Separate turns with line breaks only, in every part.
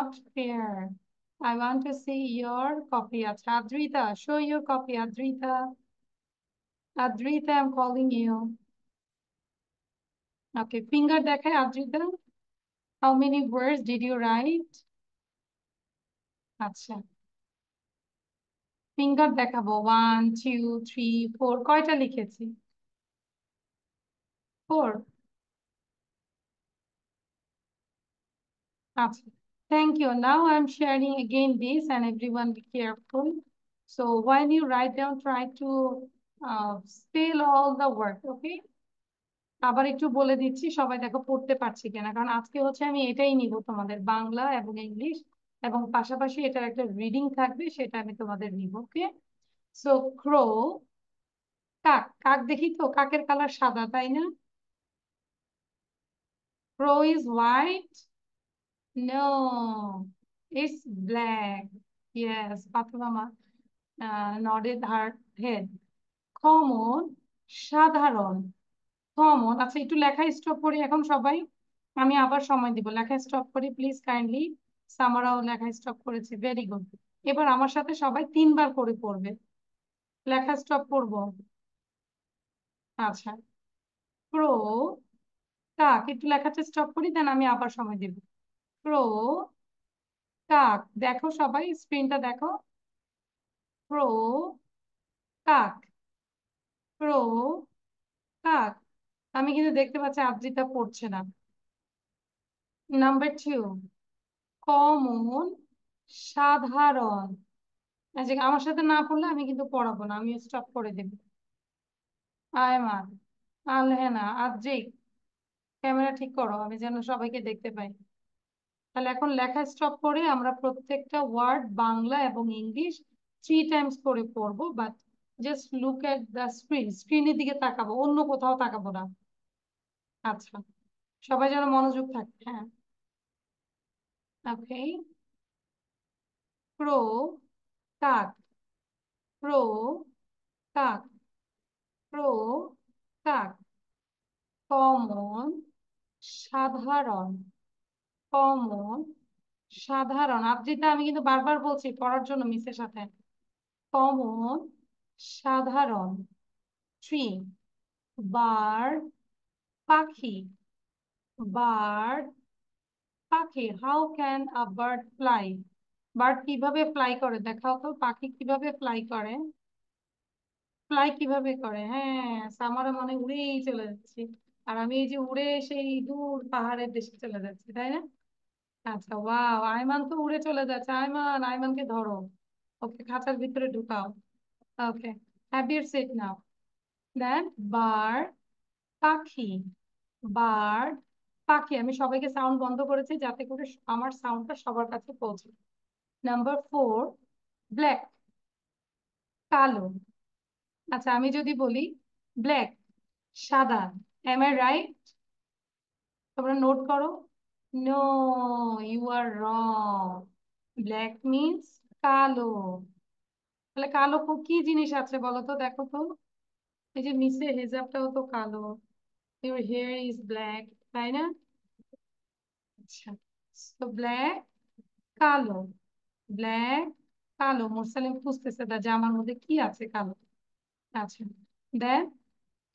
not fair. I want to see your copy. আচ্ছা Adrita, show your copy. Adrita, Adrita, I'm calling you. Okay, finger দেখায় Adrita. How many words did you write? আচ্ছা, finger দেখাবো। 1 2 3 4, কয়টা লিখেছি? 4। আচ্ছা, thank you. Now I'm sharing again this, and everyone be careful. So when you write down, try to spell all the word, okay? আবার একটু বলে দিচ্ছি, সবাই দেখো পড়তে পারছি কিনা, কারণ আজকে হচ্ছে আমি এটাই নিব, তোমাদের বাংলা এবং ইংলিশ, এবং পাশাপাশি এটার একটা রিডিং থাকবে, সেটা আমি তোমাদের নিব, ওকে? সো ক্রো, কাক। কাক দেখি তো, কাকের কালার সাদা, তাই না? Crow is white? No, it's black. Yes, Fatima nodded her head. Common, সাধারণ। কমন, আচ্ছা একটু লেখা স্টপ করি এখন সবাই। আমি আবার সময় দিব, লেখা স্টপ করি প্লিজ কাইন্ডলি। সামারাও লেখা স্টপ করেছে, ভেরি গুড। এবার আমার সাথে সবাই 3 বার করে পড়বে। লেখা স্টপ করবো। আচ্ছা, ক্রো, কাক। একটু লেখাটা স্টপ করি, দেন আমি আবার সময় দিব। ক্রো, কাক। দেখো সবাই স্ক্রিনটা দেখো। ক্রো, কাক। ক্রো, কাক। আমি কিন্তু দেখতে পাচ্ছি আদ্রিতা পড়ছে না। নাম্বার 2, কমন, সাধারণ। আচ্ছা, আমার সাথে না পড়লে আমি কিন্তু পড়াবো না, আমি স্টপ করে দেব। আয়মান, আলহেনা, আদ্রিক, ক্যামেরা ঠিক করো, আমি যেন সবাইকে দেখতে পাই। তাহলে এখন লেখা স্টপ করে আমরা প্রত্যেকটা ওয়ার্ড বাংলা এবং ইংলিশ 3 টাইমস করে পড়বো, but just look at the screen. স্ক্রিনের দিকে তাকাবো, অন্য কোথাও তাকাবো না। আচ্ছা, সবাই যেন মনোযোগ থাকে, হ্যাঁ। ওকে, ক্রো, কাক। ক্রো, কাক। ক্রো, কাক। কমন, সাধারণ। কমন, সাধারণ। আবৃত্তি আমি কিন্তু বারবার বলছি পড়ার জন্য মিসের সাথে। কমন, সাধারণ। ট্রি, বার্ড, পাখি। বার্ড, পাখি। How can a bird fly? Bird কিভাবে ফ্লাই করে দেখাও তো, পাখি কিভাবে ফ্লাই করে? ফ্লাই কিভাবে করে? হ্যাঁ, সামারে মানে উড়েই চলে যাচ্ছি, আর আমি এই যে উড়ে সেই দূর পাহাড়ের দেশে চলে যাচ্ছি, তাই না? আচ্ছা, ওয়াও, আয়মান তো উড়ে চলে যাচ্ছে। আয়মান, আয়মানকে ধরো, ওকে খাঁচার ভিতরে ঢুকাও। Okay, have your seat now. Then, bird, পাখি। বার্ড, পাখি। আমি সবাইকে সাউন্ড বন্ধ করেছি যাতে করে আমার সাউন্ডটা সবার কাছে পৌঁছে। নাম্বার 4, ব্ল্যাক, কালো। আচ্ছা, আমি যদি বলি ব্ল্যাক, সাদা, এম আই রাইট? তোমরা নোট করো। No, you are wrong. Black means কালো। তাহলে কালো কি জিনিস আছে বলো তো, দেখো তো। এই যে নিচে হেজাবটাও তো কালো। ইউর হেয়ার ইজ ব্ল্যাক, তাই না? আচ্ছা, তো ব্ল্যাক, কালো। ব্ল্যাক, কালো। মোরসালিম খুঁজতেছে দা জামার মধ্যে কি আছে কালো। আচ্ছা, দেন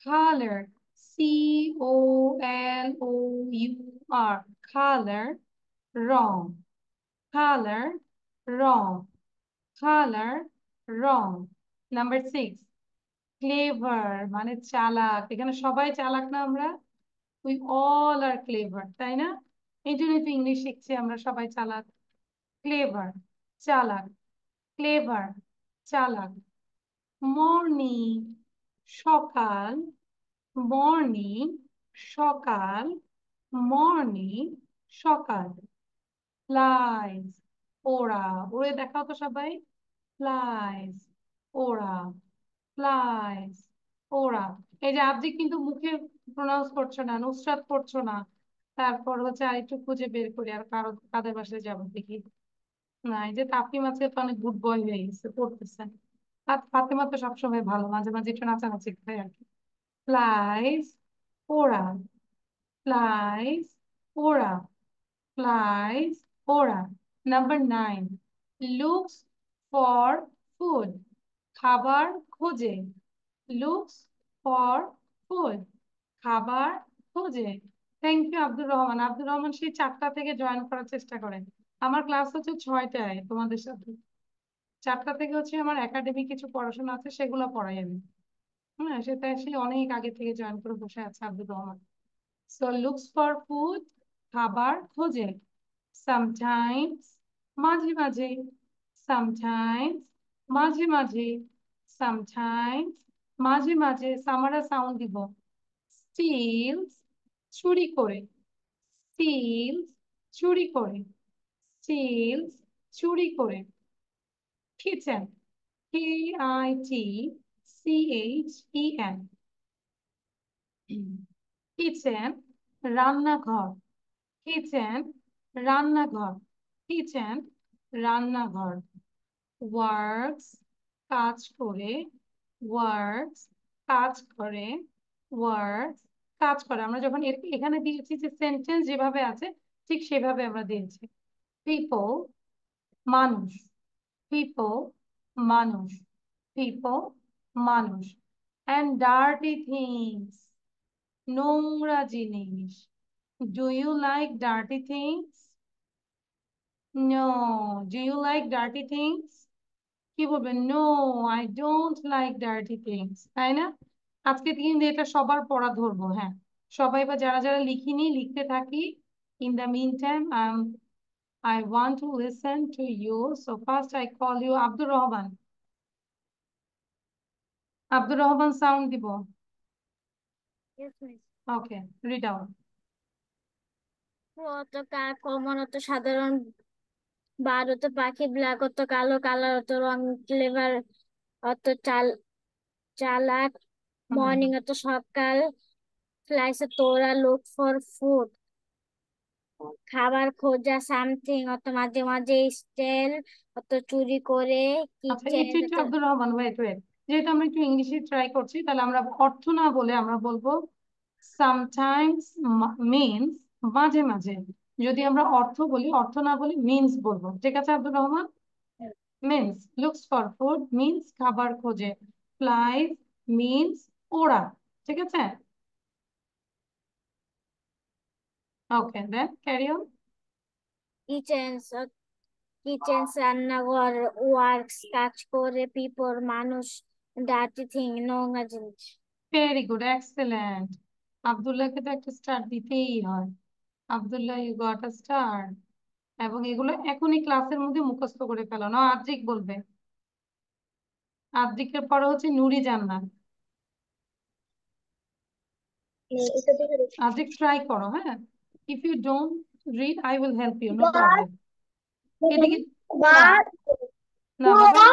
কালার, COLOUR, কালার, রং। কালার, রং। কালার, রং। নাম্বার 6, ক্লেভার মানে চালাক। এখানে সবাই চালাক না আমরা? উই অল আর ক্লেভার, তাই না? এই জন্যই তো ইংলিশ শিখছি আমরা, সবাই চালাক। ক্লেভার, চালাক। ক্লেভার, চালাক। মর্নিং, সকাল। মর্নিং, সকাল। মর্নিং, সকাল। ফ্লাইজ, ওড়া। উড়ে দেখাও তো সবাই। ফ্লাইজ, ওড়া। ফ্লাইজ, ওড়া। এই যে আপনি কিন্তু মুখে প্রনাউন্স করছো না, নুসরাত করছো না। তারপর হচ্ছে আর একটু খুঁজে বের করি, আর কারো কাদের বাসায় যাবো দেখি। না, এই যে তাপলিম আজকে তো অনেক গুড বয় হয়ে গেছে, পড়তেছে। আর ফাতেমা তো সবসময় ভালো, মাঝে মাঝে একটু নাচানাচি করে আর কি। ফ্লাইজ, ওড়া। ফ্লাইজ, ওড়া। ফ্লাইজ, ওড়া। নাম্বার 9, লুকস ফর ফুড, খাবার খোঁজে। লুকস ফর ফুড, খাবার খোঁজে। Thank you Abdur Rahman. আব্দুর রহমান সেই 4টা থেকে জয়েন করার চেষ্টা করেন। আমার ক্লাস হচ্ছে 6টায় তোমাদের সাথে। 4টা থেকে হচ্ছে আমার একাডেমিক কিছু পড়াশোনা আছে, সেগুলো পড়াই আমি। হ্যাঁ, সেটা সে অনেক আগে থেকে জয়েন করে বসে আছে Abdur Rahman. So looks for food, খাবার খোঁজে। সামটাইমস, মাঝে মাঝে। সামটাইমস, মাঝে মাঝে। সামটাইমস, মাঝে মাঝে। সামারা সাউন্ড দিব। স্টিলস, চুরি করে। স্টিলস, চুরি করে। স্টিলস, চুরি করে। কিচেন, KITCHEN, কিচেন, রান্নাঘর। কিচেন, রান্নাঘর। কিচেন, রান্নাঘর। ওয়ার্কস, কাজ করে। ওয়ার্কস, কাজ করে। ওয়ার্কস, কাজ করে। আমরা যখন এখানে দিয়েছি যে সেন্টেন্স যেভাবে আছে ঠিক সেভাবে আমরা দিয়েছি। পিপল, মানুষ। পিপল, মানুষ। পিপল, মানুষ। অ্যান্ড ডার্টি থিংস, নোংরা জিনিস। Do you like dirty things? No. Do you like dirty things? কি বলবেন? No, I don't like dirty things, তাই না? আজকে কিন্তু এটা সবার পড়া ধরবো। হ্যাঁ, সবাই বা যারা যারা লিখিনি লিখতে থাকি। In the mean time I want to listen to you. So first I call you Abdur Rahman. Abdur Rahman sound দিব।
Yes, miss.
ওকে, রিড আউট।
অত কমন অত সাধারণ, বার অত পাখি, ব্ল্যাক অত কালো, কালার অত রং, ক্লেভার অত চালাক, মর্নিং অত সকাল, ফ্লাইস অত ওরা, লুক ফর ফুড খাবার খোঁজা, সামথিং অত মাঝে মাঝে, স্টেল অত চুরি করে,
আচ্ছা,
কিচেন
একটু একটু
অত।
Abdur Rahman, wait wait. যেহেতু আমরা একটু ইংলিশে ট্রাই করছি, তাহলে আমরা অর্থ না বলে আমরা বলবো সামটাইমস মিনস, মাঝে মাঝে। যদি আমরা অর্থ বলি, অর্থ না বলি মিনস বলবো। ঠিক আছে Abdur Rahman? Means. Looks for food means খাবার খোঁজে। ফ্লাইজ মিনস ওড়া। ঠিক আছে? ওকে, দেন ক্যারি অন।
কিচেন, কিচেন রান্নাঘর, ওয়ার্কস কাজ করে, পিপল মানুষ, ডার্টি থিং নোংরা জিনিস।
Very good, excellent. আব্দুল্লাহকে তো একটা স্টার দিতেই হয়। Abdullah, you got a star. এবং এগুলো এখনই ক্লাসের মধ্যে মুখস্থ করে ফেলো না। আদ্রিক বলবে। আদ্রিকের পরে হচ্ছে নুরি জান্নাত।
এটা দেখে দেখি।
আদ্রিক ট্রাই করো, হ্যাঁ। If you don't read I will help you, no
বার
প্রবলেম। এদিকে না,
বার
না বাবা,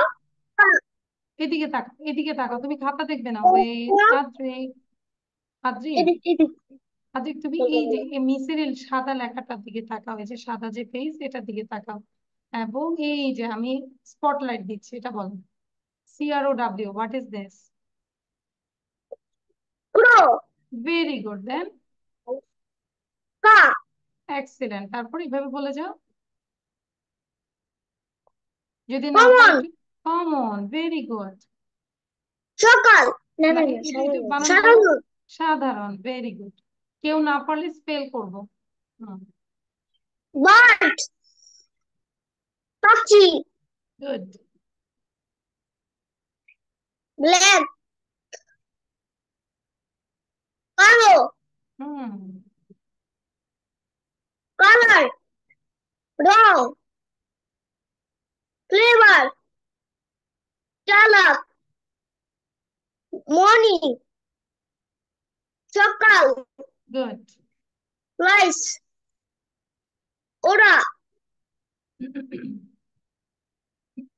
এদিকে তাকাও, এদিকে তাকাও। তুমি খাতা দেখবে না। ওয়েট আদ্রিক, আদ্রিক,
এদিক এদিক।
আদ্রিক তুমি এই যে মিসের এই সাদা লেখাটার দিকে তাকাও। এই যে সাদা যে পেজ, এটার দিকে তাকাও। এবং এই যে আমি স্পটলাইট দিচ্ছি, এটা বলো। CROW, what is this?
Crow.
Very good, then
কা।
এক্সিলেন্ট। তারপর এইভাবে বলে যাও। যদি না পারো
কমন।
একটু কমন। Very good.
সকাল। না
না,
না না,
এটা একটু
সাধারণ
বানান করো।
সাধারণ।
সাধারণ, ভেরি গুড। কেউ না পারলে স্পেল করবো। হুম,
বার্ড পাখি।
গুড।
ব্ল্যাক কালো।
হুম,
কালার রং। ফ্লেভার চালাক। মর্নিং সকাল।
গুড।
রাইস ওরা।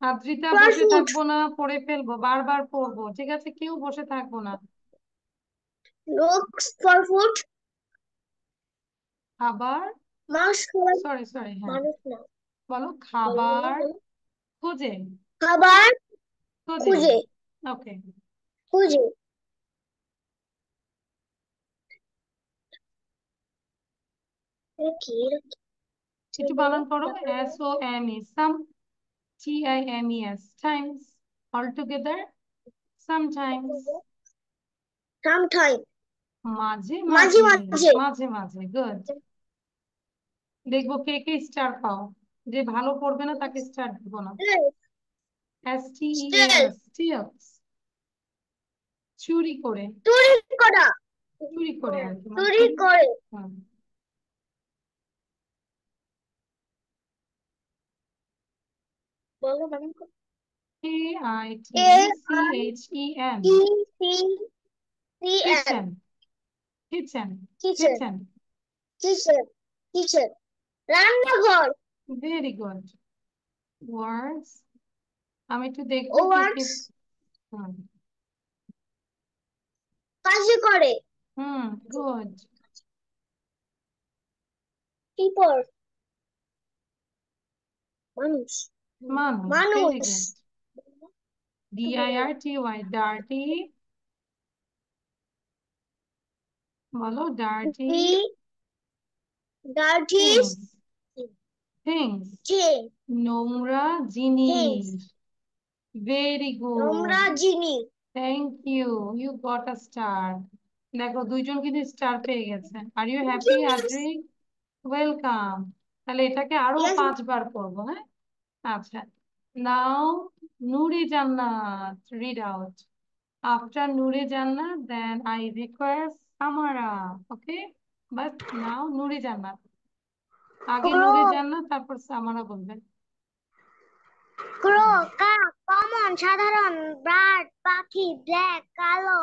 আদ্রিতা, বসে
ফাস্টফুড
থাকবো না, পড়ে ফেলবো, বারবার পড়বো। ঠিক আছে, কেউ বসে থাকবো না।
লুকস ফর ফুড
খাবার,
মানুষ খাবার।
সরি সরি, হ্যাঁ,
মানুষ না,
বলো।
বলো বলো
খাবার
বলো।
খোঁজে।
খাবার
খোঁজে,
খুঁজে।
ওকে।
খুঁজে। এটা কি?
একটু বানান করো, SOME, সাম, TIMES, Times, all together, sometimes,
Sometime.
মাঝে
মাঝে
মাঝে,
মাঝে।
মাঝে মাঝে, গুড। দেখবো কে কে স্টার পাও, যে ভালো করবে না তাকে স্টার দিব না।
Still.
STEALS, স্টিলস, চুরি করে,
চুরি করা।
চুরি করে আর কি, মানে
চুরি
চুরি।
করে।
হুম।
বলো বানান করো।
KITCHEN,
KITCHEN।
Kitchen, kitchen,
kitchen.
Kitchen,
kitchen. Kitchen. রান্নাঘর।
Very good. ওয়ার্ডস, আমি একটু দেখবো কে কে।
ওয়ার্কস।
হুম,
কাজে করে।
হুম, গুড।
পিপল। মানুষ।
মানুষ, ভেরি
মানুষ।
গুড। DIRTY, ডার্টি, বলো ডার্টি,
ডি ডার্টিস।
থিংস, থিংস,
যে
নোংরা
থিংস।
জিনিস, ভেরি গুড,
নোংরা জিনিস।
Thank you, you got a star. দেখো দুইজন কিন্তু স্টার পেয়ে গেছে। Are you happy Adrik? Welcome. তাহলে এটাকে আরো
Yes.
5 বার করবো, হ্যাঁ? আচ্ছা, নাও নুরি জান্নাত, read out. After Nuri Jannat, then I request Samara, okay? But now Nuri Jannat, আগে নুরি
ক্রো।
জান্নাত তারপর সামারা বলবেন।
ক্রো কাক। কমন সাধারণ। বার্ড পাখি। ব্ল্যাক কালো।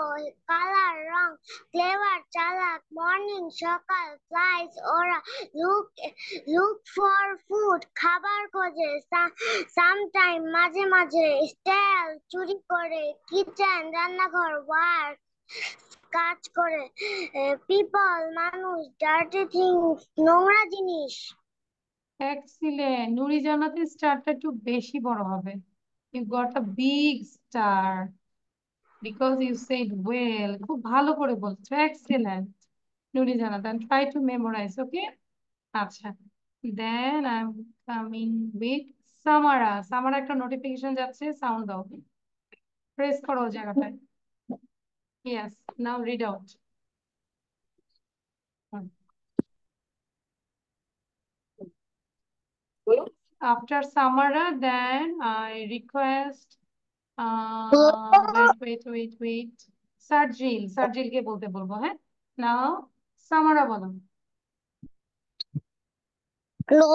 কালার রং। ক্লেভার চালাক। মর্নিং সকাল। ফ্লাইস ওরা। লুক লুক ফর ফুড খাবার খোঁজে। সামটাইম মাঝে মাঝে। স্টেল চুরি করে। কিচেন রান্নাঘর। ওয়ার্ক কাজ করে। পিপল মানুষ। ডার্টি থিংস নোংরা জিনিস।
এক্সিলেন্ট, নুরি জান্নাতের স্টারটা একটু বেশি বড় হবে। You got a big star because you said well, খুব ভালো করে বলছো, excellent Nuri Jannat. And try to memorize, okay? আচ্ছা, then I am coming with Samara. Samara একটা নোটিফিকেশন যাচ্ছে, সাউন্ড দাও, প্রেস করো ওই জায়গাটায়। Yes, now read out. After Samara, then I request, wait. Sarjil, সার্জিলকে বলতে বলবো, হ্যাঁ? নাও সামারা বলো।
ক্লো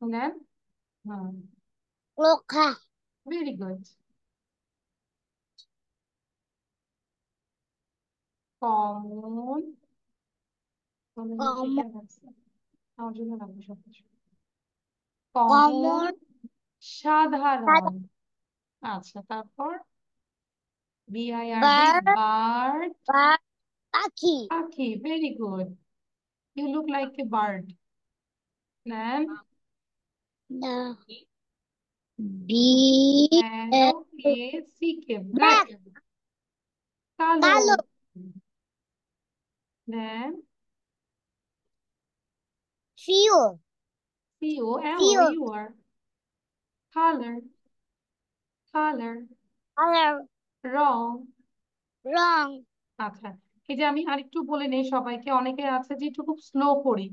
দেন, হুম,
ক্লোখা।
Very good. Common,
common.
আমার জন্য লাগবে সবকিছু। কমন,
কমন
সাধারণ। আচ্ছা, তারপর BIRD,
বার্ড।
বার্ড,
বার্ড পাখি।
পাখি, very good, you look like a bird. Then
B
BLACK, black,
black
কালো।
কালো।
দেন
ফিও ফিও
COLOUR, কালার, কালার,
কালার
রং।
রং।
আচ্ছা, এই যে আমি আরেকটু বলে নেই সবাইকে, অনেকে আছে যে একটু খুব স্লো করি,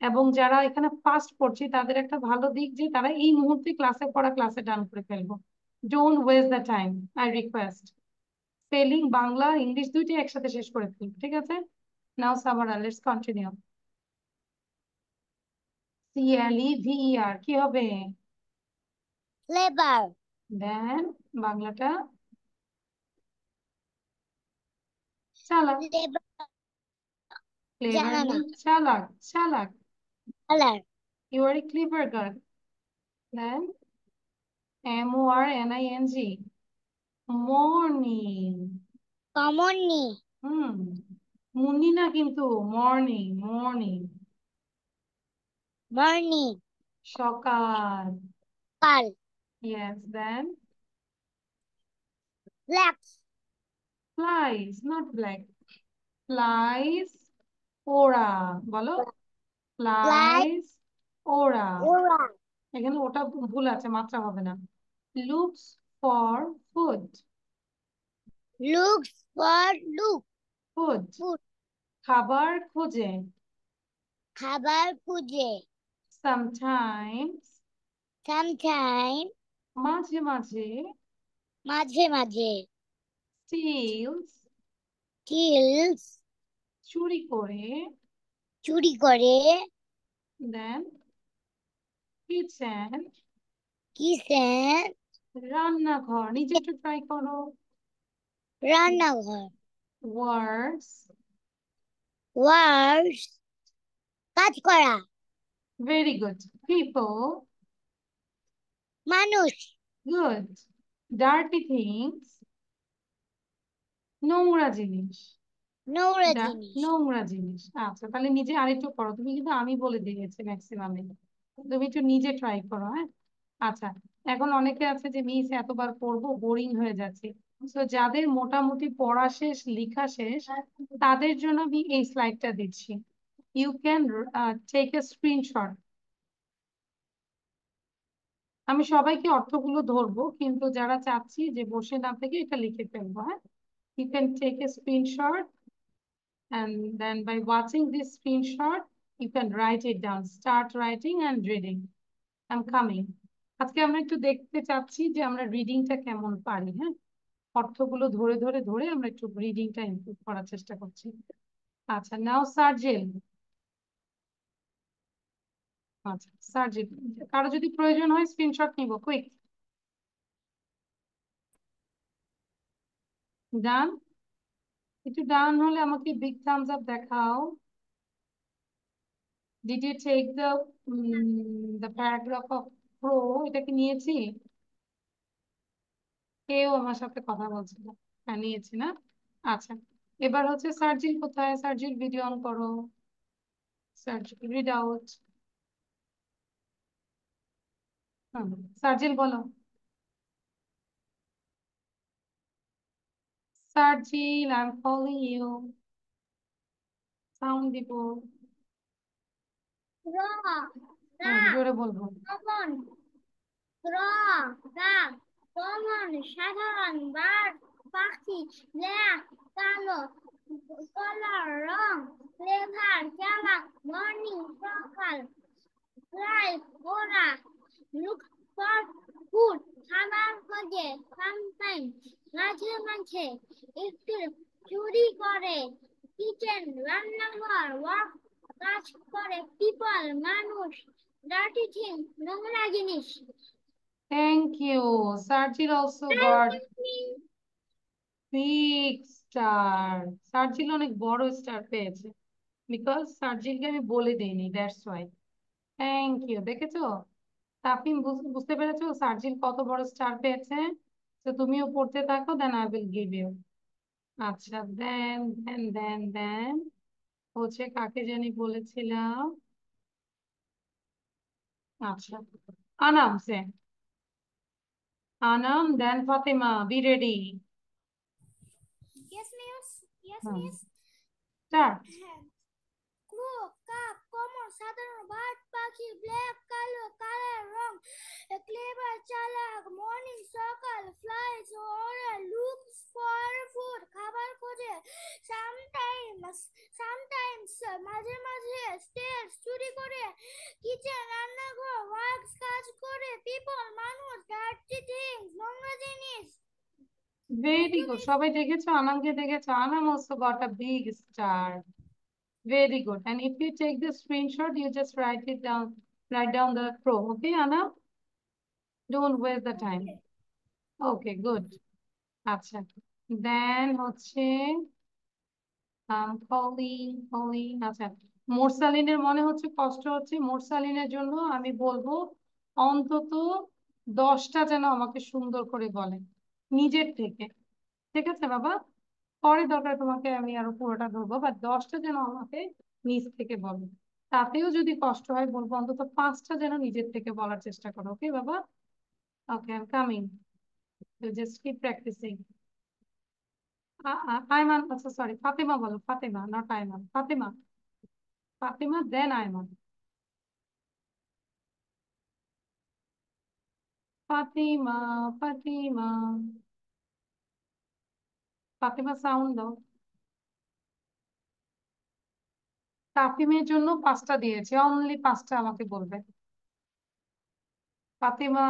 এবং যারা এখানে ফাস্ট পড়ছি তাদের একটা ভালো দিক যে তারা এই মুহূর্তে ক্লাসে পড়া ক্লাসে ডান করে ফেলবো। Don't waste the time, I request. Spelling Bangla English দুইটাই একসাথে শেষ করে ফেলবো, ঠিক আছে? নাও সামারা, লেটস কন্টিনিউ। CLEVER কি হবে?
ফ্লেভার।
দেন বাংলাটা চালাক,
ফ্লেভার
ক্লেভার
জানা না।
মিন চালাক, চালাক,
colour
you R A clever girl. Then MORNING, morning.
কমননি।
হুম, মুন্নি না কিন্তু, মর্নিং, মর্নিং,
মর্নিং
সকাল।
কাল।
Yes, then
black
flies, not black, flies ওড়া, বলো।
fly,
ফ্লাইস, ওরা।
ওরা,
এখানে ওটা ভুল আছে, মাত্রা হবে না। Looks for food,
looks for look,
food.
food,
খাবার খোঁজে।
খাবার খুঁজে,
সামটাইমস,
sometimes,
মাঝে মাঝে।
মাঝে মাঝে,
স্টিলস,
kills,
চুরি করে।
চুরি করে,
দেন কিচেন,
কিচেন,
রান্নাঘর। নিজে একটু ট্রাই করো।
রান্নাঘর,
ওয়ার্ডস,
ওয়ার্স, কাজ করা,
ভেরি গুড। পিপল,
মানুষ,
গুড। ডার্টি থিংস, নোংরা জিনিস।
নোংরা জিনিস।
নোংরা জিনিস। আচ্ছা, তাহলে নিজে আরেকটু করো। তুমি কিন্তু আমি বলে দিয়েছি ম্যাক্সিমামে। তুমি একটু নিজে ট্রাই করো, হ্যাঁ। আচ্ছা, এখন অনেকে আছে যে মিস এতবার পড়বো বোরিং হয়ে যাচ্ছে। তো যাদের মোটামুটি পড়া শেষ, লেখা শেষ, তাদের জন্য আমি এই স্লাইডটা দিচ্ছি। You can take a screenshot. আমি সবাইকে অর্থগুলো ধরবো, কিন্তু যারা চাচ্ছি যে বসে না থেকে এটা লিখে ফেলবো, হ্যাঁ। You can take a screenshot and then by watching this screenshot you can write it down. Start writing and reading. I'm coming. আজকে আমরা একটু দেখতে চাচ্ছি যে আমরা রিডিংটা কেমন পারি, হ্যাঁ। অর্থগুলো ধরে ধরে ধরে আমরা একটু রিডিংটা ইমপ্রুভ করার চেষ্টা করছি। আচ্ছা, নাও সার্জেল। আচ্ছা সার্জেল, কারো যদি প্রয়োজন হয় স্ক্রিনশট নিব, কুইক। ডান? একটু ডান হলে আমাকে বিগ থামস আপ দেখাও। Did you take the paragraph of pro? এটা কি নিয়েছি? কেউ আমার সাথে কথা বলছে না। হ্যাঁ, নিয়েছি না? আচ্ছা, এবার হচ্ছে সার্জিল কোথায়? সার্জিল ভিডিও অন করো। Sarjil read out. সার্জিল বলো। Sarjil, I am calling you. Sound দিব।
র, রা,
জোরে বলবো।
কমন, র, রা, কমন, সাধারণ, বার্ড, পাখি, ব্ল্যাক, কালো, কলার, রং, ফ্লেভার, চালাক, মর্নিং, সকাল, ফ্লাই, ওরা, লুক ফর ফুড, খাবার খোঁজে, সামটাইম, মাঝে মাঝে, একটু চুরি করে, কিচেন, রান্নাঘর, ওয়ার্ক, কাজ করে, পিপল, মানুষ, ডার্টি থিং, নোংরা জিনিস।
Thank you. Sarjil also got big star. Sarjil অনেক বড় স্টার পেয়েছে, বিকজ সার্জিলকে আমি বলে দিইনি, দ্যাটস ওয়াই। Thank you. দেখেছো তাফিম, বুঝতে পেরেছো সার্জিল কত বড় স্টার পেয়েছে? তো তুমিও পড়তে থাকো, then I will give you. আচ্ছা, দেন দেন দেন দেন হচ্ছে কাকে জানি বলেছিলাম। আচ্ছা, আনাম সে। Anam, then Fatema, be ready.
Yes, miss. Yes,
hmm,
miss.
Start.
হ্যাঁ। ক্রো, কাক, কমন, সাধারণ, বার্ড, পাখি, ব্ল্যাক, কালো, কালার, রং, ক্লেভার, চালাক, মর্নিং, সকাল, ফ্লাইস, ওরা, লুকস ফর ফুড, খাবার খোঁজে, সামটাইমস, সামটাইমস, মাঝে মাঝে, স্টেজ, চুরি করে, কিচেন, রান্নাঘর, ওয়ার্কস, কাজ করে, পিপল, মানুষ, ডার্টি থিংস, নোংরা জিনিস। Thank
very
you,
good.
Miss.
সবাই দেখেছো আনামকে? দেখেছো? Anam also got a big star. Very good. And if you take the screenshot, you just write it down, write down the pro. Okay, Anna? Don't waste the time.
Okay.
Okay, good. আচ্ছা, দেন হচ্ছে calling. আচ্ছা, মোরসালিনের মনে হচ্ছে কষ্ট হচ্ছে। মোরসালিনের জন্য আমি বলবো অন্তত 10টা যেন আমাকে সুন্দর করে বলে নিজের থেকে। ঠিক আছে বাবা? পরে দরকার তোমাকে আমি আরো পুরোটা ধরবো, বা 10টা যেন আমাকে নিজ থেকে বলো। তাতেও যদি কষ্ট হয় বলবো অন্তত 5টা যেন নিজের থেকে বলার চেষ্টা করো। ওকে বাবা? Okay, I am coming. Just keep practising. আচ্ছা সরি, ফাতেমা বলো। Fatema, not Aiman. Fatema, Fatema then Aiman. Fatima, Fatima, Fatima sound দাও। তাফিমের জন্য 5টা দিয়েছে, অনলি 5টা আমাকে বলবে। Fatima,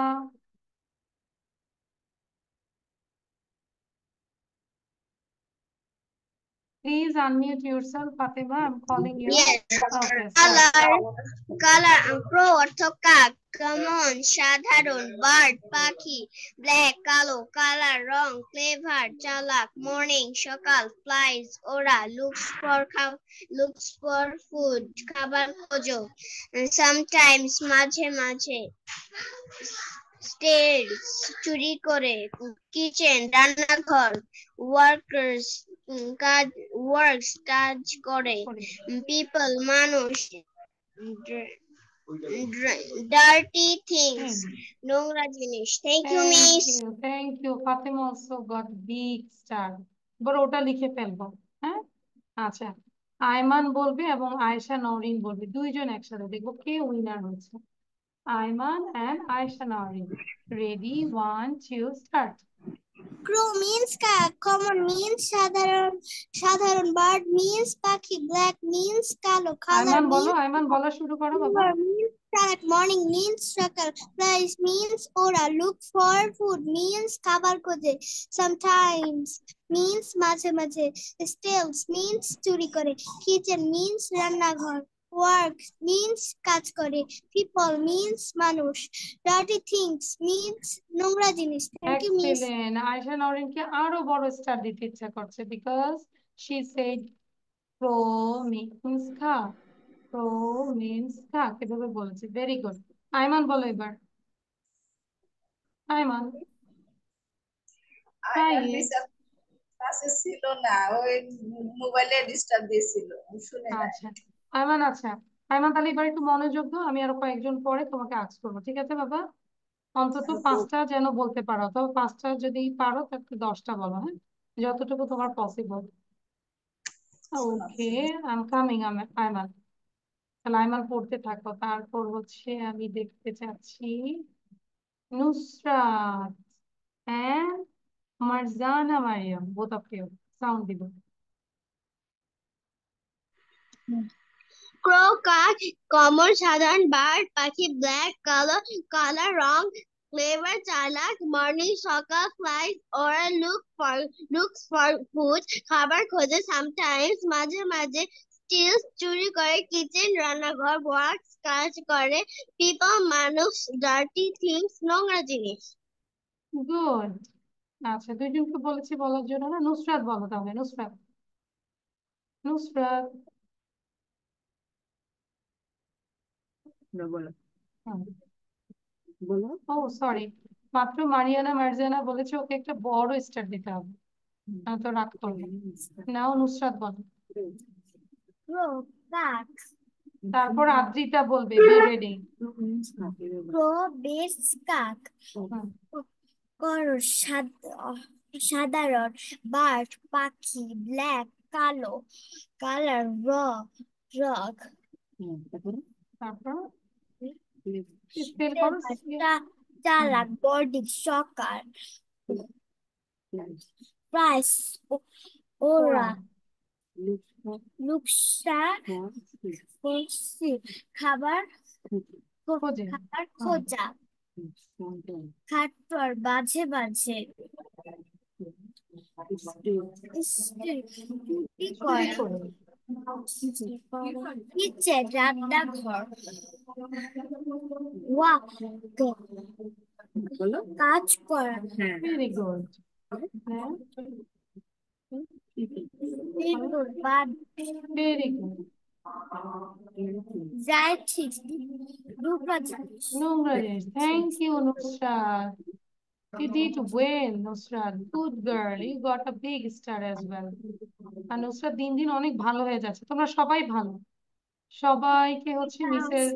please unmute yourself. Fatima, I'm calling you.
Yes.
Okay, start.
Color crow অর্থ কাক, কমন সাধারণ, বার্ড পাখি, ব্ল্যাক কালো, কালার রং, ক্লেভার চালাক, মর্নিং সকাল, ফ্লাইজ ওরা, looks for food খাবার খোঁজো, sometimes মাঝে মাঝে, stairs চুরি করে, কিচেন রান্নাঘর, workers কাজ করে, people মানুষ, dirty things নোংরা জিনিস। Thank you, miss.
Thank you. Fatima also got big star. এবার ওটা লিখে ফেলবো। হ্যাঁ, আচ্ছা। আয়মান বলবে এবং আয়েশা নওরিন বলবে, দুইজন একসাথে, দেখবো কে উইনার হয়েছে। Ayman and Ayesha Nowrin. Ready, 1, 2, start.
Crow means কাক, common means সাধারণ, bird means পাখি, black means কালো, color
আয়মান বলো,
means
আয়মান বলা শুরু করো বাবা।
silver means salad, morning means সকাল, flies means ওরা, look for food means খাবার খোঁজে, sometimes means মাঝে মাঝে, steals means চুরি করে, kitchen means রান্নাঘর, work means কাজ করে, people means মানুষ, dirty things means নোংরা জিনিস। Thank you, miss.
Excellent. Ayesha নওরিনকে আরো বড় স্টার দিতে ইচ্ছা করছে, because she said pro means খা, pro means খা, কিভাবে বলেছে, ভেরি গুড। আয়মান বলো এবার। আয়মান,
ক্লাসে ছিল না, ওই মোবাইলে ডিস্টার্ব দিয়েছিল, শুনে না।
আচ্ছা আয়মান, আচ্ছা আয়মান, তাহলে এবার একটু মনোযোগ দাও, আমি আরো কয়েকজন পরে তোমাকে আস্ক করবো, ঠিক আছে বাবা? অন্তত 5টা যেন বলতে পারো, তবে 5টা যদি পারো তাহলে 10টা বলো, হ্যাঁ, যতটুকু তোমার possible. Okay, I coming Ayman. তাহলে আয়মান পড়তে থাকো, তারপর হচ্ছে আমি দেখতে চাচ্ছি Nusrat and Marjana Mariam, both of you, sound দিব।
Crow কাক, কমন সাধারণ, বার্ড পাখি, ব্ল্যাক কালো, কালার রং, ক্লেভার চালাক, মর্নিং সকাল, ফ্লাইজ ওরা, looks for food খাবার খোঁজে, সামটাইমস মাঝে মাঝে, স্টিলস চুরি করে, কিচেন রান্নাঘর, ওয়ার্কস কাজ করে, পিপল মানুষ, ডার্টি থিংস নোংরা জিনিস।
গুড। আচ্ছা, দুইজনকে বলেছি বলার জন্য না, নুসরাত বলো তাহলে। নুসরাত, নুসরাত,
বলো
হুম।
বলো।
ও সরি, মাত্র মারিয়ানা মার্জানা বলেছে, ওকে একটা বড় স্টার দিতে হবে, না তো রাগ করবে। নাও নুসরাত বলো।
Crow কাক,
তারপর আদ্রিতা বলবে, বি রেডি।
crow বেস কাক, সাধারণ, বার্ড পাখি, ব্ল্যাক কালো, কালার রগ,
তারপর স্পেল করো।
চালাক, বডি সকার, প্রাইস ওরা, লুকসা খাবার
খোঁজে।
খোঁজা, খাটর বাজে বাজে, কি
চুরি
করা,
করে।
কিচেন রান্নাঘর, ওয়াক কাজ করা,
ভেরি গুড। হ্যাঁ, ভেরি গুড।
যায় ঠিক নোংরা
নোংরা জিনিস। Thank you Nusrat, you did well Nusrat, good girl, you got a big star as well. আর নুসরাত দিন দিন অনেক ভালো হয়ে যাচ্ছে, তোমরা সবাই ভালো, সবাইকে হচ্ছে মিসের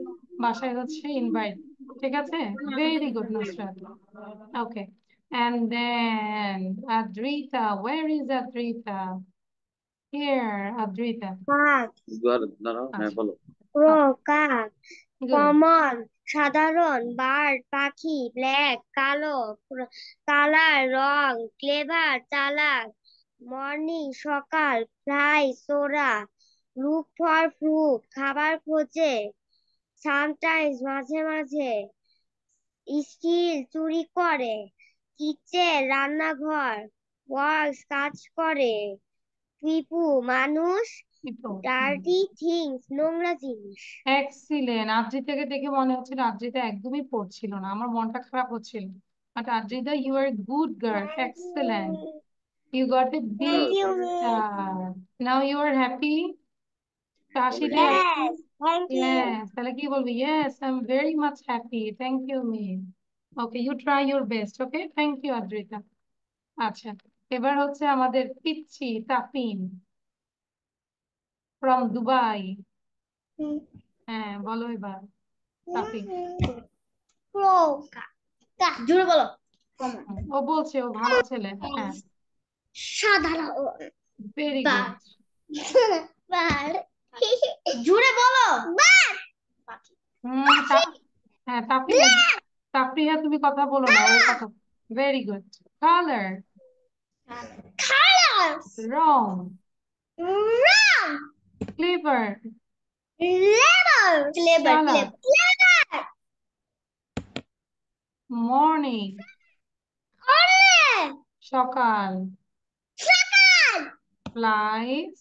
বাসায় হচ্ছে ইনভাইট, ঠিক আছে? Very good Nusrat. Okay, and then Adrita, where is Adrita? Here Adrita.
কাক,
দাঁড়াও, হ্যাঁ
আচ্ছা,
বলো।
ক্রো কাক,
Good.
কমন সাধারণ, বার্ড পাখি, ব্ল্যাক কালো, কালার রং, ক্লেভার চালাক, মর্নিং সকাল, ফ্লাই চোরা, লুক ফর ফ্রুট খাবার খোঁজে, সামটাইমস মাঝে মাঝে, স্টিল চুরি করে, কিচেন রান্নাঘর, ওয়ার্কস কাজ করে, পিপু মানুষ,
People.
ডার্টি থিংস নোংরা জিনিস।
এক্সিলেন্ট। আদ্রিতাকে দেখে মনে হচ্ছিল আদ্রিতা একদমই পড়ছিল না, আমার মনটা খারাপ হচ্ছিল। But Adrita, you are good girl, excellent, you got a big
Thank you,
star. Now you are happy, হাসি দিয়ে
Yes, thank you.
ইয়েস, তাহলে কি বলবি? Yes, I am very much happy, thank you me. Okay, you try your best. Okay, thank you Adrita. আচ্ছা, এবার হচ্ছে আমাদের পিচ্ছি তাফিন ফ্রম দুবাই। হ্যাঁ, বলো এবার তাফিন।
জোরে বলো।
ও বলছে ও ভালো ছেলে। হ্যাঁ,
সাধারণ
ভেরি গুড।
জোরে বলো।
হুম, হ্যাঁ তাফরিহা তুমি কথা বলো না, ও কথা। Very good. Colour,
Colors.
রং,
Wrong.
Flavour,
Clever.
চালাক, মর্নিং
Orange.
সকাল,
Second.
Flies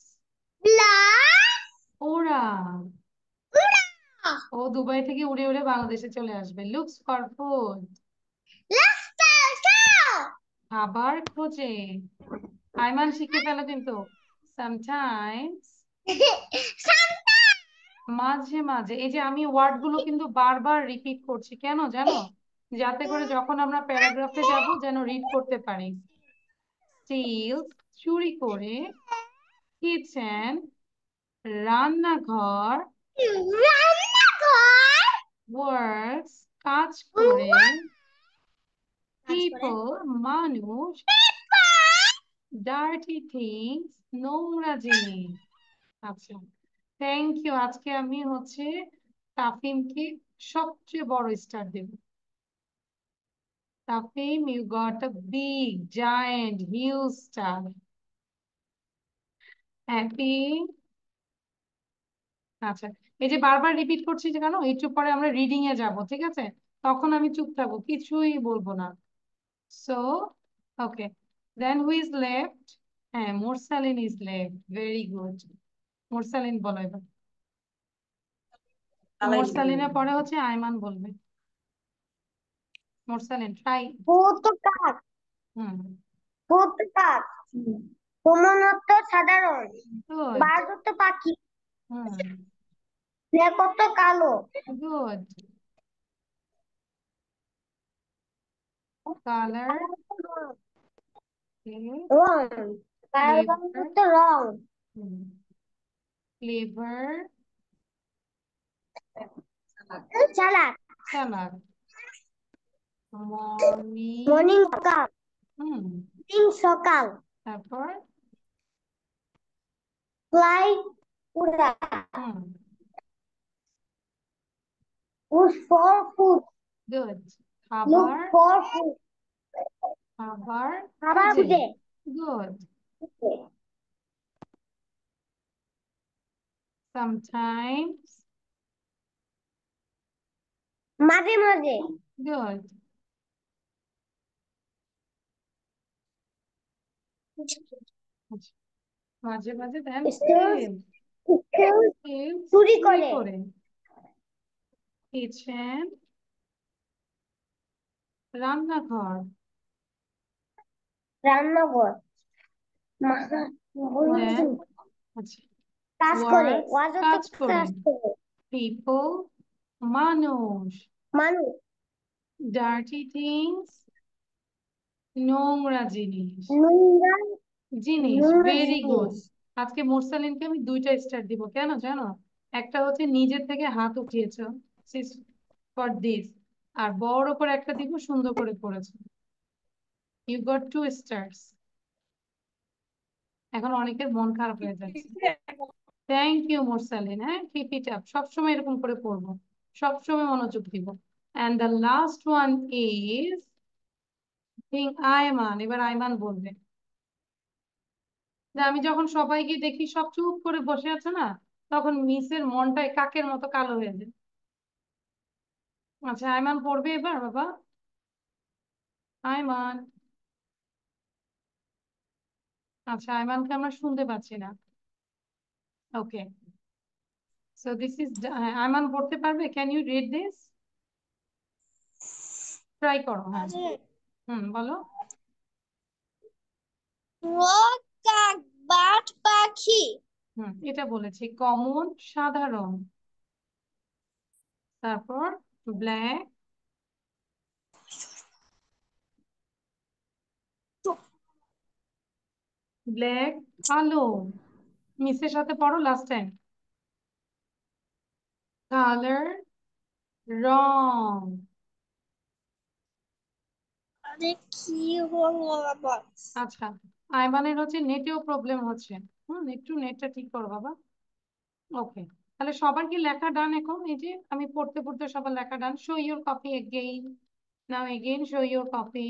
Black.
ওরা,
Ura.
ও দুবাই থেকে উড়ে উড়ে বাংলাদেশে চলে আসবে। Looks for food,
Let's go.
খাবার খোঁজে। আইমান শিখে ফেলো কিন্তু। Sometimes
Sometimes.
মাঝে মাঝে, এই যে আমি ওয়ার্ড গুলো কিন্তু বারবার রিপিট করছি, কেন জানো? যাতে করে যখন আমরা প্যারাগ্রাফে যাব যেন রিড করতে পারি। স্টিল চুরি করে, কিচেন রান্নাঘর,
রান্নাঘর।
ওয়ার্কস কাজ করে, পিপল মানুষ, ডার্টি থিংস নোংরা জিনিস। আচ্ছা, থ্যাংক ইউ। আজকে আমি হচ্ছে তাফিমকে সবচেয়ে বড় স্টার দেব। Tafim, you got a big giant huge star. Happy. আচ্ছা, এই যে বারবার রিপিট করছি যে কেন, একটু পরে আমরা রিডিং এ যাব, ঠিক আছে? তখন আমি চুপ থাকবো, কিছুই বলবো না। So okay, then who is left? হ্যাঁ, Morsalin is left. Very good. Morsalin বলো এবার। মোরসালিনের পরে হচ্ছে আয়মান বলবে। মোরসালিন ট্রাই।
ভূতকাক।
হুম,
ভূতকাক। প্রমাণত্ব সাধারণ,
গুড।
বারদত্ত পাখি,
হুম,
লেখত কালো,
গুড। কালার,
রং, বারদত্ত রং,
ফ্লেভার,
চালাক,
চালাক, মর্নিং,
মর্নিং সকাল,
হুম,
সকাল,
তারপর
ফ্লাই উড়া,
হুম,
উস ফর ফুড,
গুড।
লুক
খাবার,
ফর ফুড,
খাবার
খাবার
খুঁজে,
খুঁজে,
গুড। সামটাইমস,
মাঝে মাঝে,
গুড। মাঝে মাঝে, দেন
Steals,
চুরি
চুরি করে,
করে, কিচেন রান্নাঘর,
রান্নাঘর,
দেন আচ্ছা,
কাজ করে,
ওয়ার্কস
ওয়াজত
কাজ করে,
কাজ করে,
পিপল মানুষ,
মানুষ,
ডার্টি থিংস নোংরা জিনিস।
নোংরা
জিনিস,
নোংরা
ভেরি গুড।
জিনিস,
আজকে মোরসালিনকে আমি 2টা স্টার দিব, কেন জানো? একটা হচ্ছে নিজের থেকে হাত উঠিয়েছো, ফর দিস। আর বড় করে একটা দিব, সুন্দর করে পড়েছো। You got 2 stars. এখন অনেকের মন খারাপ হয়ে যাচ্ছে। Thank you Morsalin. হ্যাঁ, কিপ ইট আপ, সবসময় এরকম করে পড়বো। সবসময় মনোযোগ দিব। and the last one is Ayman. এবার আয়মান বলবে যে আমি যখন সবাইকে দেখি সব চুপ করে বসে আছে না, তখন মিসের মনটাই কাকের মতো কালো হয়ে যায়। আচ্ছা, আয়মান পড়বে এবার বাবা। আয়মান। আচ্ছা, আয়মানকে আমরা শুনতে পাচ্ছি না। Okay, so this is, Ayman পড়তে পারবে? Can you read this? Try করো, হ্যাঁ। বলো।
কাক, বাট পাখি।
এটা বলেছি কমন, সাধারণ। তারপর ব্ল্যাক, ব্ল্যাক কালো। মিসের সাথে পড়ো লাস্ট টাইম। কালার রং।
আরে কি হলো আবার?
আচ্ছা, আয়মানের হচ্ছে নেটেও প্রবলেম হচ্ছে। একটু নেটটা ঠিক করো বাবা। ওকে, তাহলে সবার কি লেখা ডান এখন? এই যে আমি পড়তে পড়তে সবার লেখা done. Show your copy again. Now again show your copy.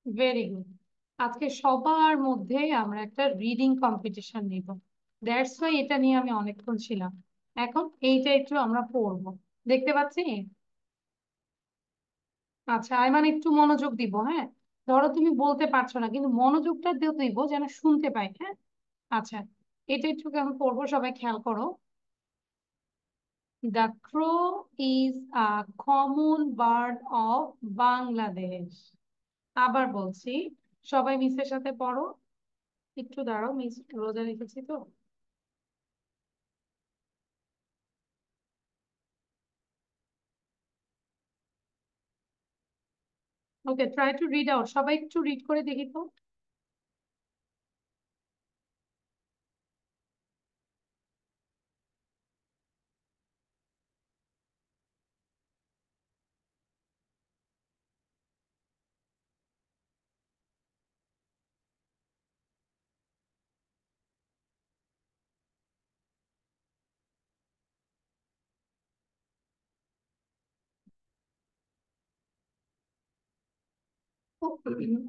Very good. আজকে সবার মধ্যে আমরা একটা রিডিং কম্পিটিশন নিব। দ্যাটস ওয়াই এটা নিয়ে আমি অনেকক্ষণ ছিলাম। এখন এইটা একটু আমরা পড়বো, দেখতে পাচ্ছি। আচ্ছা, আয়মান একটু মনোযোগ দিব, হ্যাঁ। ধরো তুমি বলতে পারছো না, কিন্তু মনোযোগটা দিব যেন শুনতে পাই, হ্যাঁ। আচ্ছা, এটা একটু কেমন পড়বো, সবাই খেয়াল করো। The crow is a common bird of Bangladesh. আবার বলছি, সবাই মিসের সাথে পড়ো। একটু দাঁড়াও, মিস রোজা রেখেছি তো। Okay, try to read out. সবাই একটু রিড করে দেখি তো।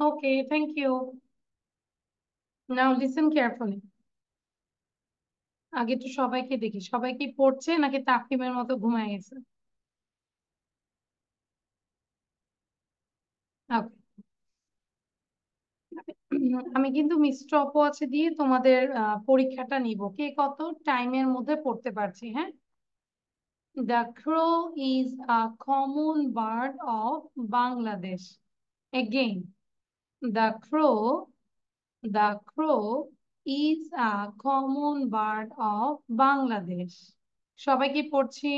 Okay, thank you. Now listen carefully. আগে একটু সবাইকে দেখি, সবাই কি পড়ছে নাকি তাকিমের মতো ঘুমায় গেছে। ওকে, আমি কিন্তু মিশ্র আছে দিয়ে তোমাদের পরীক্ষাটা নিব, কে কত টাইমের মধ্যে পড়তে পারছি, হ্যাঁ। The crow is a common bird of Bangladesh. Again, the crow, the crow is a common bird of Bangladesh. সবাই কি পড়ছি?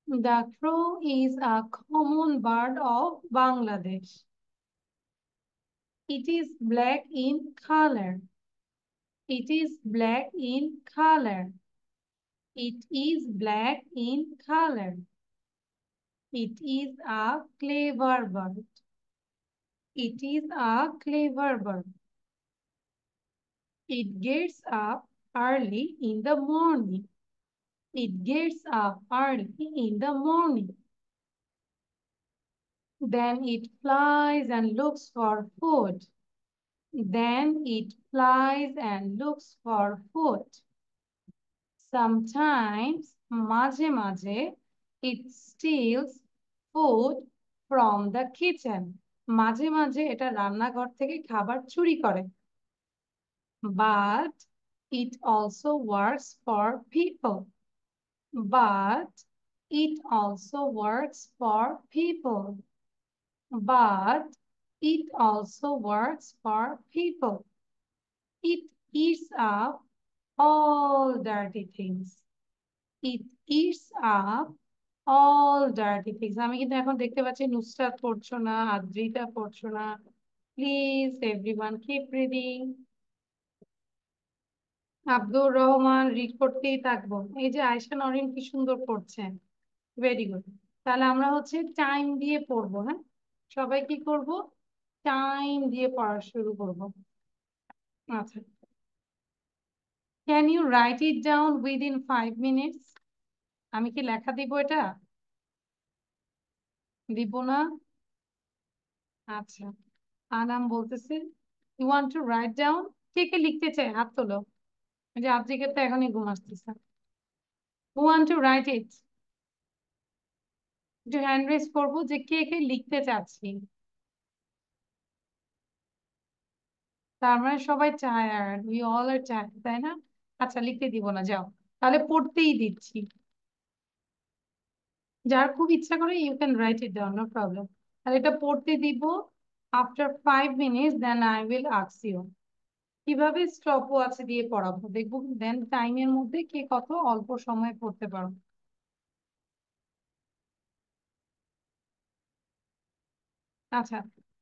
The crow is a common bird of Bangladesh. It is black in color. It is black in color. It is black in color. It is a clever bird. It is a clever bird. It gets up early in the morning. It gets up early in the morning. Then it flies and looks for food. Then it flies and looks for food. Sometimes, মাঝে মাঝে, it steals food from the kitchen. মাঝে মাঝে এটা রান্নাঘর থেকে খাবার চুরি করে। But it also works for people. But it also works for people. But it also works for people. It eats up all dirty things. It eats up all dirty things. আমি কিন্তু এখন দেখতে পাচ্ছি নুসরাত পড়ছো না, আদ্রিতা পড়ছো না। Please everyone keep reading. Abdur Rahman read করতেই থাকবো। এই যে আয়শা নরিন কি সুন্দর পড়ছেন। Very good. তাহলে আমরা হচ্ছে টাইম দিয়ে পড়বো, হ্যাঁ। সবাই কি করব? টাইম দিয়ে পড়া শুরু করব। আচ্ছা, Can you write it down within 5 minutes? আমি কি লেখা দিব এটা? দিব না? আচ্ছা, আনাম বলতেছে you want to write down? কে কে লিখতে চায় হাত তোলো। যে আজকে তো এখনই ঘুম আসতেছে। Who want to write it? একটু হ্যান্ড রেজ করবো যে কে কে লিখতে চাচ্ছি। তার মানে সবাই tired, we all are tired, তাই না? আচ্ছা, লিখতে দিব না, যাও তাহলে পড়তেই দিচ্ছি। যার খুব ইচ্ছা করে you can write it down, no problem. আর এটা পড়তে দিব after 5 minutes, then I will ask you. কিভাবে স্টপ ওয়াচ দিয়ে পড়াবো দেখবো, দেন টাইমের মধ্যে কে কত অল্প সময় পড়তে পারো। আচ্ছা,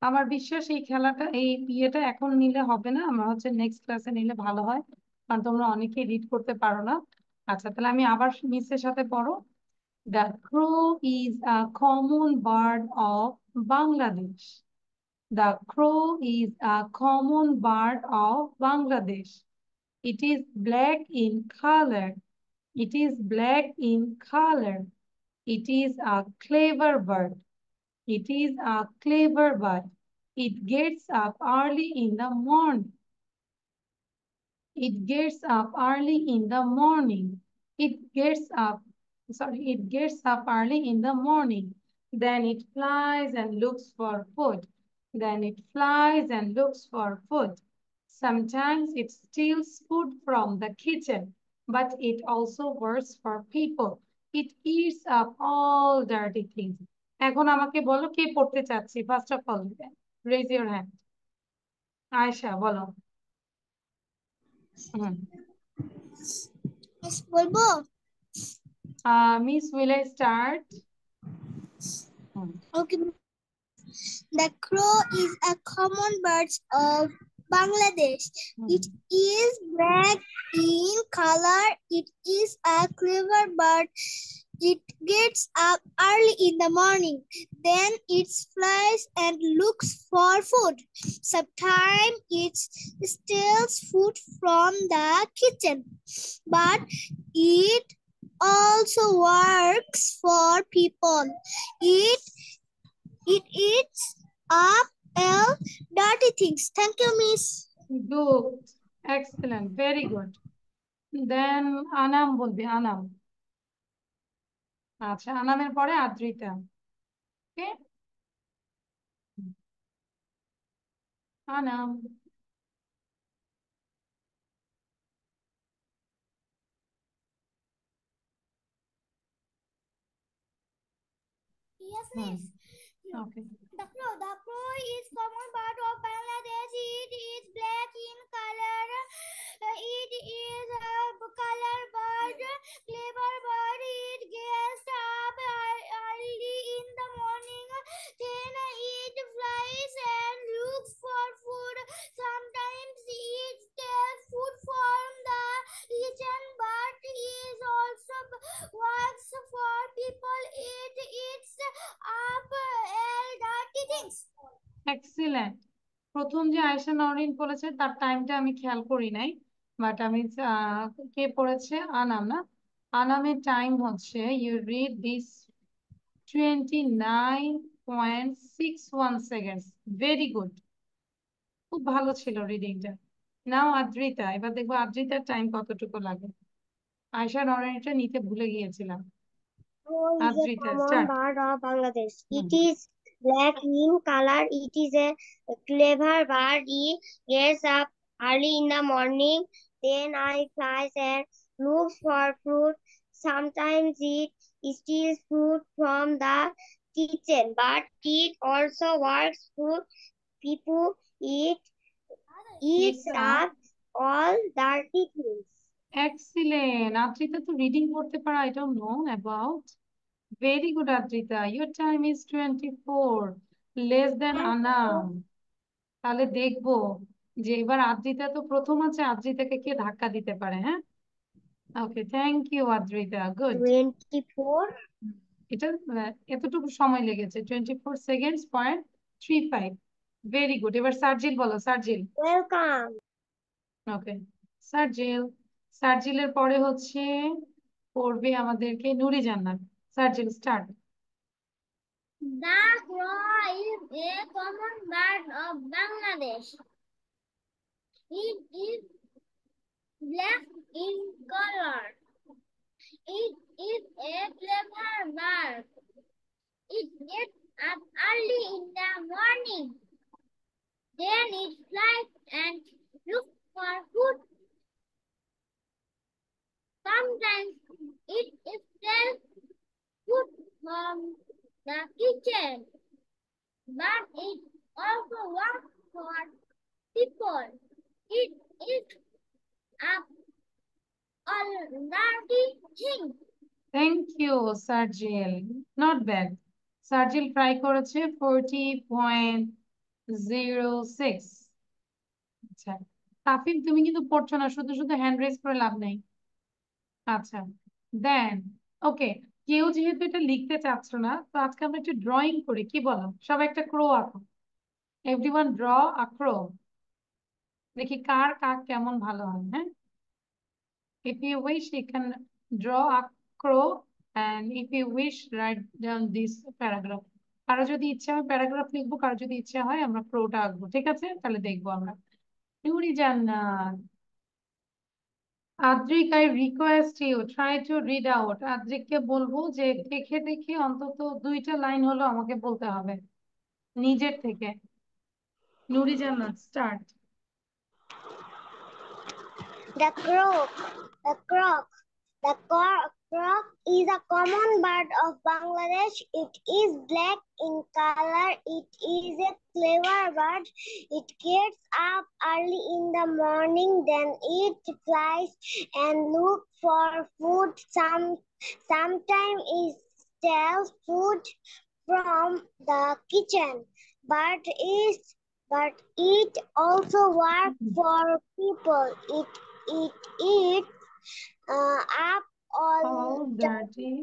আমার বিশ্বাস এই খেলাটা, এই ইয়েটা এখন নিলে হবে না, আমরা হচ্ছে নেক্সট ক্লাসে নিলে ভালো হয়, কারণ তোমরা অনেকেই রিড করতে পারো না। আচ্ছা, তাহলে আমি আবার মিসের সাথে পড়ো। The crow is a common bird of Bangladesh. The crow is a common bird of Bangladesh. It is black in color. It is black in color. It is a clever bird. It is a clever bird. It gets up early in the morning. It gets up early in the morning. It gets up, it gets up early in the morning. Then it flies and looks for food. Then it flies and looks for food. Sometimes it steals food from the kitchen, but it also works for people. It eats up all dirty things. এখন আমাকে বলো কে পড়তে চাচ্ছি, first of all raise your hand. Ayesha বলো।
Miss বলবো?
Miss will I start?
Okay. The crow is a common bird of Bangladesh. It is black in color. It is a clever bird. It gets up early in the morning. Then it flies and looks for food. Sometimes it steals food from the kitchen, but it also works for people. It eats up all dirty things. Thank you, Miss.
Good, excellent, very good. Then Anam বলবে, আনাম। আচ্ছা, আনামের পরে Adrita. Okay, Anam.
Yes, Miss.
Okay,
The crow is common bird of Bangladesh. It is black in color. It is a color bird, clever bird. It gets up early in the morning. Then it flies and looks for food. Sometimes it steals food from the kitchen, but it also works for people. It eats up all dirty things.
Excellent. প্রথম যে আয়েশা নওরিন বলেছে তার টাইমটা আমি খেয়াল করি নাই, but আমি কে পড়েছে, আনাম না? আনামের টাইম হচ্ছে, you read this 29.61 seconds. Very good, খুব ভালো ছিল রিডিংটা। নাও আদ্রিতা, এবার দেখবো আদ্রিতার টাইম কতটুকু লাগে। আয়শা নরেনটা নিতে ভুলে গিয়েছিলাম।
Crow is a
Adrita
common
start.
bird of Bangladesh. It is black in color. It is a clever bird. It gets up early in the morning. Then it flies and looks for food. Sometimes it steals food from the kitchen, but it also works for people. It eats up all dirty things.
Excellent Adrita, তো reading করতে পারো, I don't know about. Very good Adrita, your time is 24, less than Anam. তাহলে দেখবো যে এবার আদ্রিতা তো প্রথম আছে, আদ্রিতাকে কে ধাক্কা দিতে পারে। হ্যাঁ, ওকে, থ্যাংক ইউ আদ্রিতা, গুড।
24.
এটা এতটুকু সময় লেগেছে, 24 seconds.35। Very good. এবার সার্জিল বলো, সার্জিল।
Welcome.
ওকে, সার্জিল। সার্জিলের পরে হচ্ছে পড়বে আমাদেরকে নুরি জান্নাত। Sarjil start.
The crow is a common bird of Bangladesh. It is black in color. It is a clever bird. It gets up early in the morning. Then it flies and looks for food. Sometimes it steals food from the kitchen, but it also works for people. It is a all dirty thing.
Thank you Sarjil, not bad. Sarjil try করেছে 40.06। আচ্ছা তাফিম, তুমি কিন্তু পড়ছো না, শুধু শুধু hand raise করে লাভ নেই। আচ্ছা দেন ওকে, কেউ যেহেতু এটা লিখতে চাচ্ছ না, তো আজকে আমরা একটু ড্রয়িং করি, কি বলো? সব একটা ক্রো আঁকো, এভরিওয়ান ড্র আ ক্রো। দেখি কার কাক কেমন ভালো হয়। হ্যাঁ, if you wish you can draw a crow, and if you wish write down this paragraph. কারো যদি ইচ্ছা হয় প্যারাগ্রাফ লিখবো, কারো যদি ইচ্ছা হয় আমরা ক্রোটা আঁকবো, ঠিক আছে? তাহলে দেখবো আমরা। Nuri Jannat, Adrik, I request you try to read out. আদ্রিককে বলবো যে দেখে দেখে অন্তত 2টা লাইন হলো আমাকে বলতে হবে নিজের থেকে। নুরি জান্নাত start.
The crow, the croc. Croc is a common bird of Bangladesh. It is black in color. It is a clever bird. It gets up early in the morning, then it flies and looks for food. Sometimes it steals food from the kitchen, but it also works for people. It eats up
all dirty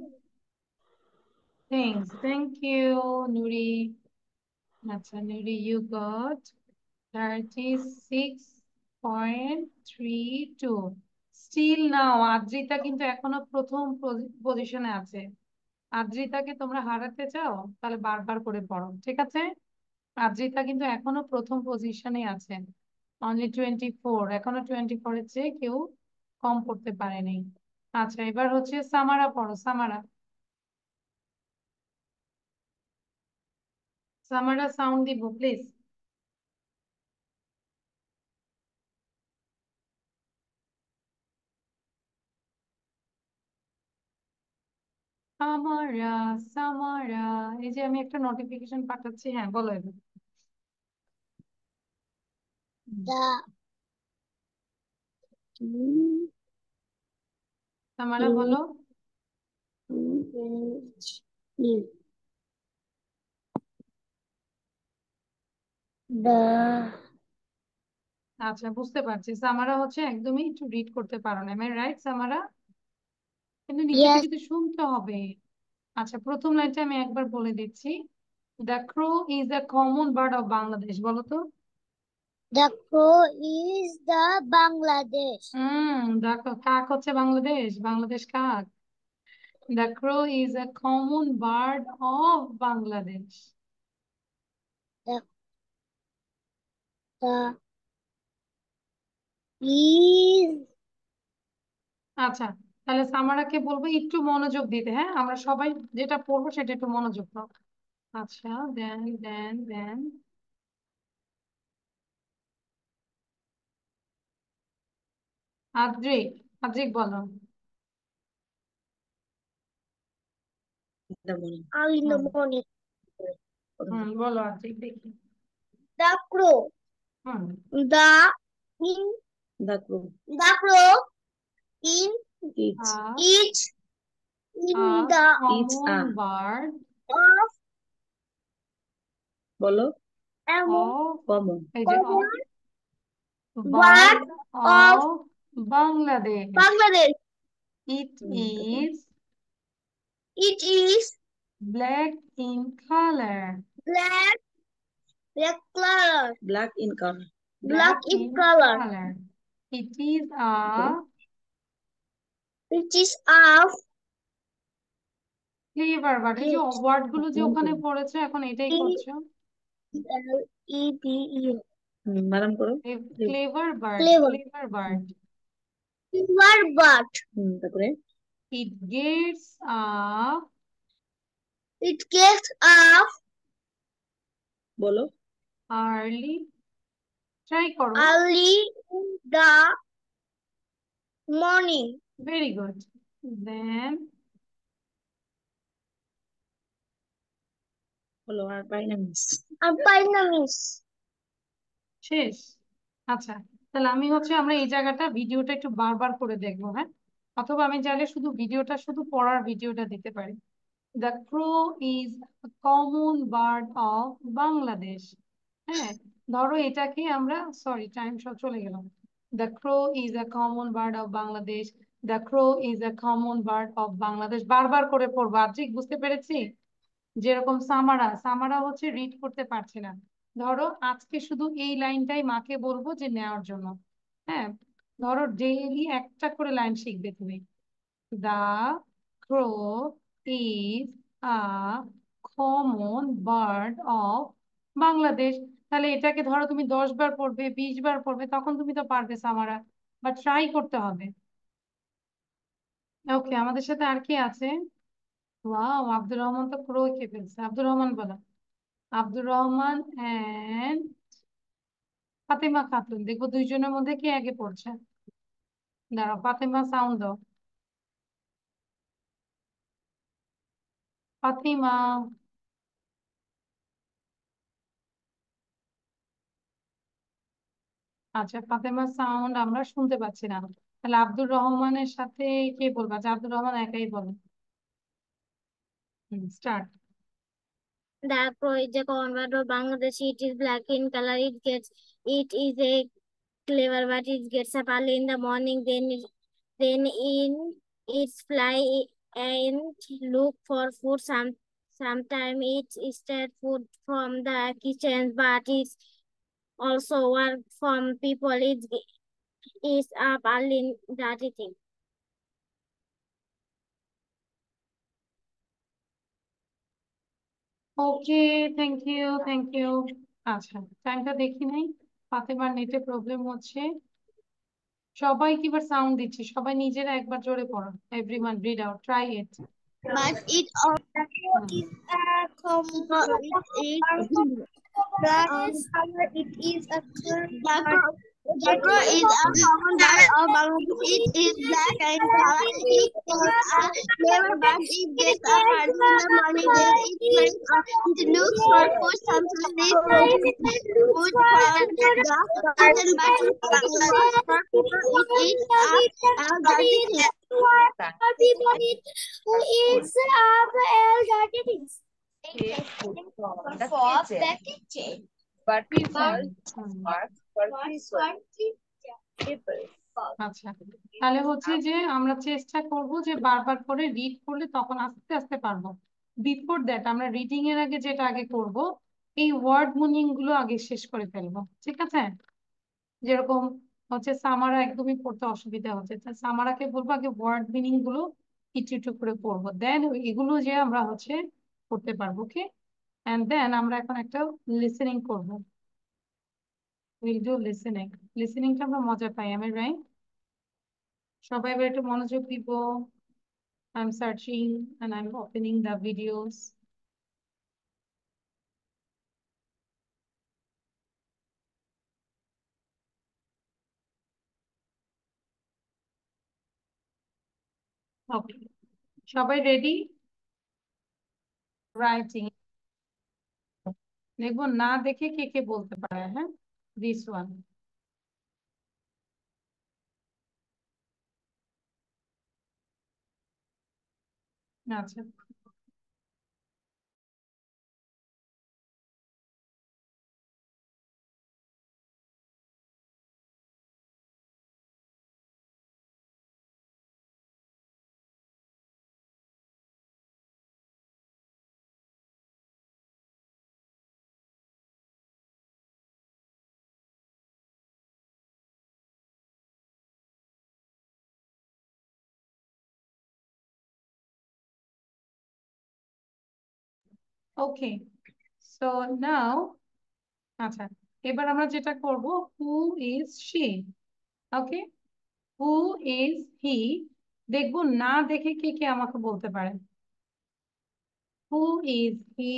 things. Thank you, Nuri. আচ্ছা Nuri, you got 36.32. Still now, Adrita কিন্তু এখনো প্রথম পজিশনে আছে। আদ্রিতাকে তোমরা হারাতে চাও, তাহলে বারবার করে পড়ো, ঠিক আছে? আদ্রিতা কিন্তু এখনো প্রথম পজিশনে আছে, অনলি 24, এখনো 24 এর চেয়ে কেউ কম করতে পারেনি। আচ্ছা এবার হচ্ছে সামারা পড়ো। সামারা, সামারা সাউন্ড দিব প্লিজ। সামারা, সামারা, এই যে আমি একটা নোটিফিকেশন পাঠাচ্ছি, হ্যাঁ বলো এবার। সামারা বলো। আচ্ছা বুঝতে পারছি, সামারা হচ্ছে একদমই একটু রিড করতে পারো না, আমি রাইট সামারা? কিন্তু নিচে
Yes,
থেকে তো শুনতে হবে। আচ্ছা প্রথম লাইনটা আমি একবার বলে দিচ্ছি। The crow is the common bird of Bangladesh, বলো তো।
the crow is the Bangladesh.
দেখো কাক হচ্ছে বাংলাদেশ, বাংলাদেশ কাক। The crow is a common bird of Bangladesh.
The is
আচ্ছা তাহলে সামারাকে বলবো একটু মনোযোগ দিতে, হ্যাঁ আমরা সবাই যেটা পড়বো সেটা একটু মনোযোগ দাও। আচ্ছা দেন দেন দেন আদ্রিক, আদ্রিক বলো।
early in the
hmm
morning.
বলো আদ্রিক দেখি।
The crow.
Hmm
The in the crow in each in the
common bird
of
বলো
of,
কমন
এই যে
common
bird
of
of Bangladesh.
Bangladesh.
It is
It is
black in color.
black color.
Black in colour
Black in color.
It is a
Which is of
clever but, এই যে word গুলো যে ওখানে পড়েছে এখন এটাই করছো।
Cleve.
বানান করো।
Clever bird,
Clever.
Clever bird.
Clever but
তারপরে
It gets up
it gets up
বলো।
early. ট্রাই করো।
early in the morning.
Very good. Then
বলো আর পাই না মিস।
And Pinamis.
শেষ। আচ্ছা, তাহলে আমি হচ্ছে আমরা এই জায়গাটা ভিডিওটা একটু বারবার করে দেখবো, হ্যাঁ, অথবা আমি চাইলে শুধু ভিডিওটা, শুধু পড়ার ভিডিওটা দিতে পারি। The crow is common bird of Bangladesh. হ্যাঁ, ধরো এটাকে আমরা, সরি টাইম সব চলে গেলাম। The crow is a common bird of Bangladesh, the crow is a common bird of Bangladesh, বারবার করে পড়বো। আর ঠিক বুঝতে পেরেছি? যেরকম সামারা, সামারা হচ্ছে রিড করতে পারছে না, ধরো আজকে শুধু এই লাইনটাই মাকে বলবো যে নেওয়ার জন্য। হ্যাঁ, ধরো ডেইলি একটা করে লাইন শিখবে তুমি। The crow is a common bird of Bangladesh. তাহলে এটাকে ধরো তুমি 10 বার পড়বে, 20 বার পড়বে, তখন তুমি তো পারবে সামারা, বা ট্রাই করতে হবে। ওকে, আমাদের সাথে আর কি আছে? ওয়াও, আব্দুর রহমান তো ক্রো কে ফেলছে। আব্দুর রহমান বলো। আব্দুর রহমান এন্ড ফাতেমা খাতুন, দেখবো দুইজনের মধ্যে কে আগে পড়ছে। দাঁড়াও, ফাতেমা সাউন্ড দাও। ফাতিমা। আচ্ছা, ফাতেমা সাউন্ড আমরা শুনতে পাচ্ছি না। তাহলে আব্দুর রহমানের সাথে কে বলবো? আচ্ছা, আব্দুর রহমান একাই বলো। Start.
The crow is a common bird of Bangladesh. It is black in color. It is a clever bird. It gets up early in the morning. Then in its fly and look for food. Sometimes it steals food from the kitchen, but it's also work from people. It is up early in dirty thing.
Okay, thank you, thank you. আচ্ছা, টাইমটা দেখি নাই, ফাতেমার নেটে problem হচ্ছে। সবাই কি এবার সাউন্ড দিচ্ছে? সবাই নিজেরা একবার জোরে পড়ো। Everyone read out, try it.
But it also is a common. It that is it is a the crow is a common bird of Bangladesh. It is black and color. It is a clever bird. It gets up early in the morning. Then it flies up. It looks for food. Sometimes it eats food from the kitchen, but in Bangladesh, for people, it eats up a dirty thing. People eats up a dirty things.
For the kitchen. But people work for people.
আচ্ছা, তাহলে হচ্ছে যে আমরা চেষ্টা করব যে বারবার করে রিড করলে তখন আস্তে আস্তে পারবো। বিফোর দ্যাট আমরা রিডিং এর আগে যেটা আগে করব, এই ওয়ার্ড মিনিং গুলো আগে শেষ করে ফেলবো, ঠিক আছে? যেরকম হচ্ছে সামারা একদমই পড়তে অসুবিধা হচ্ছে, তা সামারাকে বলবো আগে ওয়ার্ড মিনিং গুলো একটু একটু করে পড়বো, দেন এগুলো যে আমরা হচ্ছে করতে পারবো। ওকে, এন্ড দেন আমরা এখন একটা লিসেনিং করবো। Will do listening. লিসেনিংটা আমরা মজা পাই, আমি রাইট? সবাই এবার একটু মনোযোগ দিব। I'm searching and I'm opening the videos. Okay, সবাই রেডি? রাইটিং দেখবো, না দেখে কে কে বলতে পারে। হ্যাঁ, দিস ওয়ান। আচ্ছা, ওকে, সো নাও, আচ্ছা, এবার আমরা যেটা করব, who is she. Okay, who is he, দেখবো না দেখে কে কে আমাকে বলতে পারে। Who is he?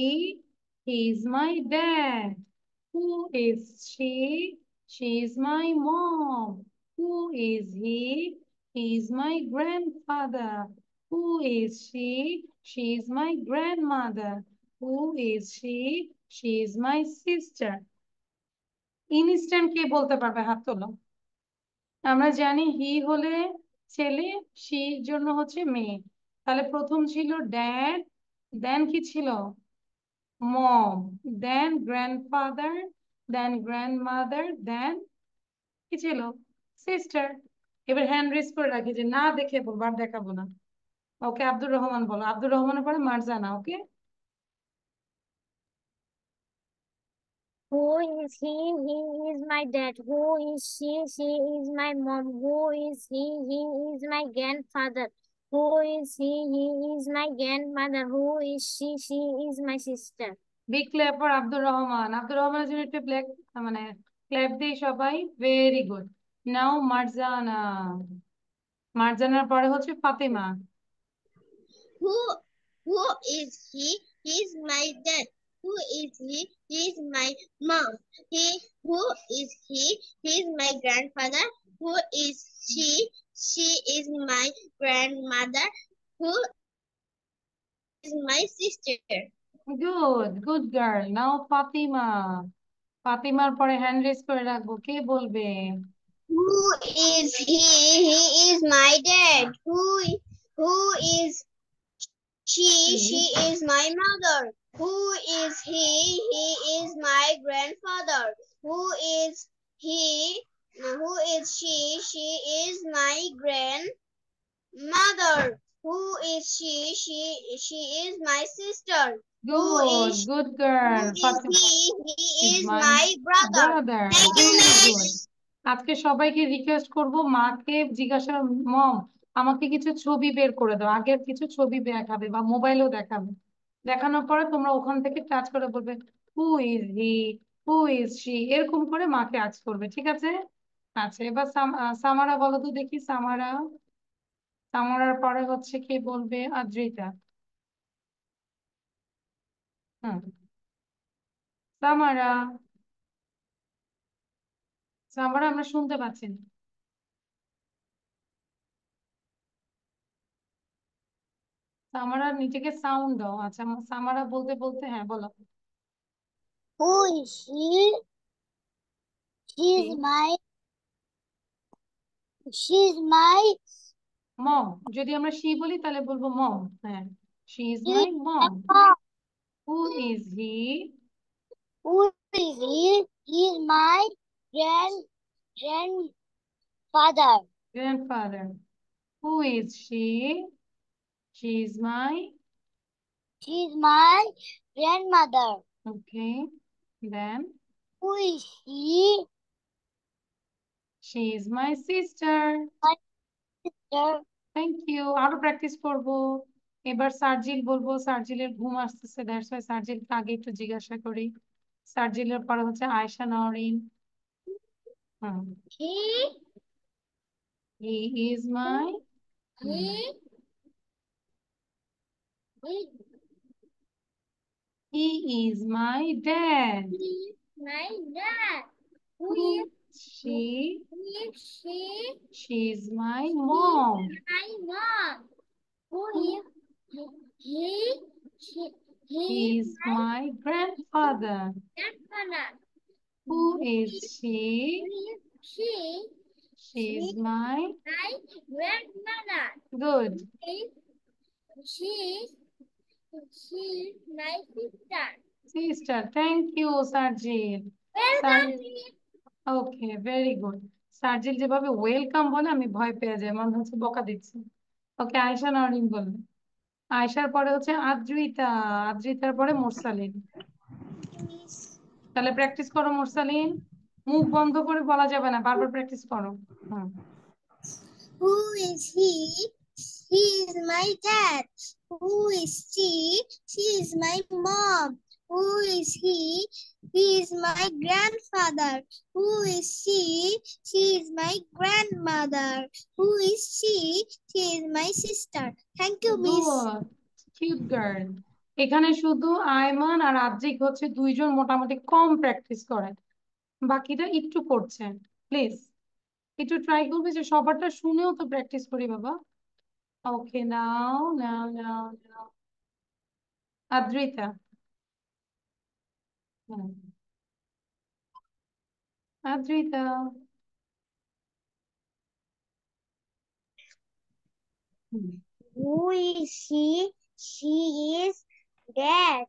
He is my dad. Who is she? She is my mom. Who is he? He is my grandfather. Who is she? She is my grandmother. Who is she? She is my sister. Instant কে বলতে পারবে? হাত তোলো। আমরা জানি হি হলে ছেলে, শির জন্য হচ্ছে মেয়ে। তাহলে প্রথম ছিল ড্যাড, দেন কি ছিল? মম, দেন গ্র্যান্ডফাদার, দেন গ্র্যান্ডমাদার, দেন কি ছিল? সিস্টার। এবার হ্যান্ড রেজ করে রাখি, যে না দেখে বলবো, আর দেখাবো না। ওকে, আব্দুর রহমান বলো। আব্দুর রহমানের পরে মারজানা। ওকে,
Who is he? He is my dad. Who is she? She is my mom. Who is he? He is my grandfather. Who is he? He is my grandmother. Who is she? She is my sister.
Big clap for Abdur Rahman. Abdur রহমানের জন্য একটা black, মানে clap দিই সবাই। Very good. Now Marjana. মার্জানার পরে হচ্ছে Fatema.
Who who is he? He's my dad. Who is he? He's my mom. Who is he? He's my grandfather. Who is she? She is my grandmother. Who is my sister?
Good, good girl. Now Fatima. ফাতিমার পরে hand raise করে রাখবো, কে বলবে?
Who is he? He is my dad. Who is she? She is my mother. Who is he? He is my grandfather. Who is he? Who is she? She is my grandmother. Who is she? She is my sister. Who
good,
is
good girl.
who is he? He
is
is
my
my brother.
Brother.
Thank you,
very good.
miss.
আজকে সবাইকে request করব, মাকে জিজ্ঞাসা, মম আমাকে কিছু ছবি বের করে দাও, আগের কিছু ছবি দেখাবে বা মোবাইলেও দেখাবে। দেখানোর পরে তোমরা ওখান থেকে টাচ করে বলবে হু is he, who is she, এরকম করে মাকে আজ করবে, ঠিক আছে? আচ্ছা, এবার সামারা বলো তো দেখি। সামারা। সামারার পরে হচ্ছে কে বলবে? আদ্রিতা। হুম, সামারা। সামারা, আমরা শুনতে পাচ্ছি না। সামারা, নিজেকে সাউন্ড দাও। আচ্ছা, সামারা বলতে বলতে, হ্যাঁ বলো।
Who is she? She's
কি?
she's my
মম। যদি আমরা শি বলি তাহলে বলবো মম। হ্যাঁ, she is my
she's my
mom.
mom.
Who is he?
Who is he? He's my grandfather.
Grandfather. Who is she? She is my,
She's my grandmother.
Okay, then
Who is she?
She is my sister.
My sister.
Thank you. আরো practice করব। এবার সার্জিল বলবো। সার্জিলের ঘুম আসতেছে, that's why সার্জিলকে আগে একটু জিজ্ঞাসা করি। সার্জিলের পরে হচ্ছে Ayesha Nowrin. Hmm,
He
he is my,
he he
he is my dad.
is my dad. Who
who
is
she?
who is she?
She is my
She
mom.
is my mom. Who
who
is he? She, he
he
is
is
my
my grandfather.
grandfather.
Who is she?
Who is she?
She
She
is
is
my,
my grandmother.
Good,
She she's my sister.
Sister. Thank you Sarjil. Sir,
Welcome, miss.
Okay, very good. Sarjil যেভাবে welcome বলে আমি ভয় পেয়ে যাই, মনে হচ্ছে বকা দিচ্ছে। ওকে, আয়শা নওরিন বলবে। আয়শার পরে হচ্ছে আদ্রিতা। আদ্রিতার পরে মোরসালিন। তাহলে প্র্যাকটিস করো মোরসালিন। মুখ বন্ধ করে বলা যাবে না, বারবার প্র্যাকটিস করো। হুম,
Who is he? He is my dad. Who is she? She is my mom. Who is he? He is my grandfather. Who is she? She is my grandmother. Who is she? She is my sister. Thank you, Miss.
Good. Cute girl. এখানে শুধু আয়মান আর আদ্রিক হচ্ছে দুইজন মোটামুটি কম practice করে, বাকিটা একটু করছে। Please একটু ট্রাই করবে যে সবারটা শুনেও তো প্র্যাকটিস করি বাবা। ওকে, নাও নাও নাও নাও Adrita. Adrita.
Who is she? She is dad.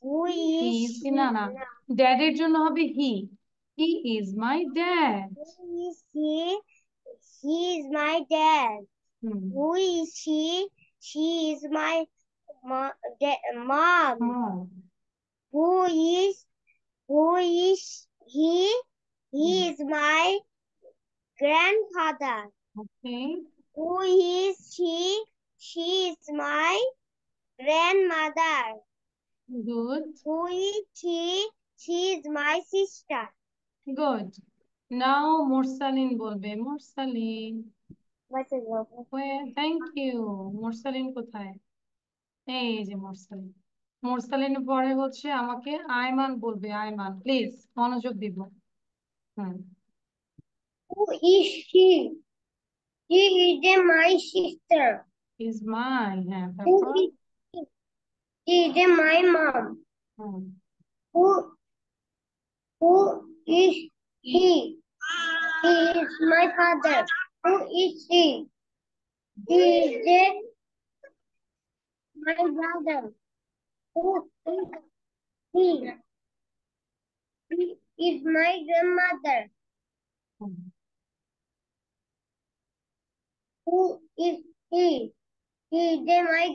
Who is
He is
she?
না না, ড্যাডের জন্য হবে he. He is my dad.
Who is he? He is my dad. Who is she? She is my mom. Who is he? He is my grandfather.
Okay.
Who is she? She is my grandmother.
Good.
Who is she? She is my sister.
Good. Now Mursalin বলবে। Mursalin. Thank you. Mursalin কোথায়? এই যে Mursalin। Mursalin পরে হচ্ছে আমাকে আয়মান বলবে। Ayman please মনোযোগ দিব।
Who is she? She is my sister.
Is my, হ্যাঁ
Who
তারপর
is she? She is my mom. Who is he? He is my father. Who is he? He is my brother. Who is he? He is my grandmother. Who is he? He is my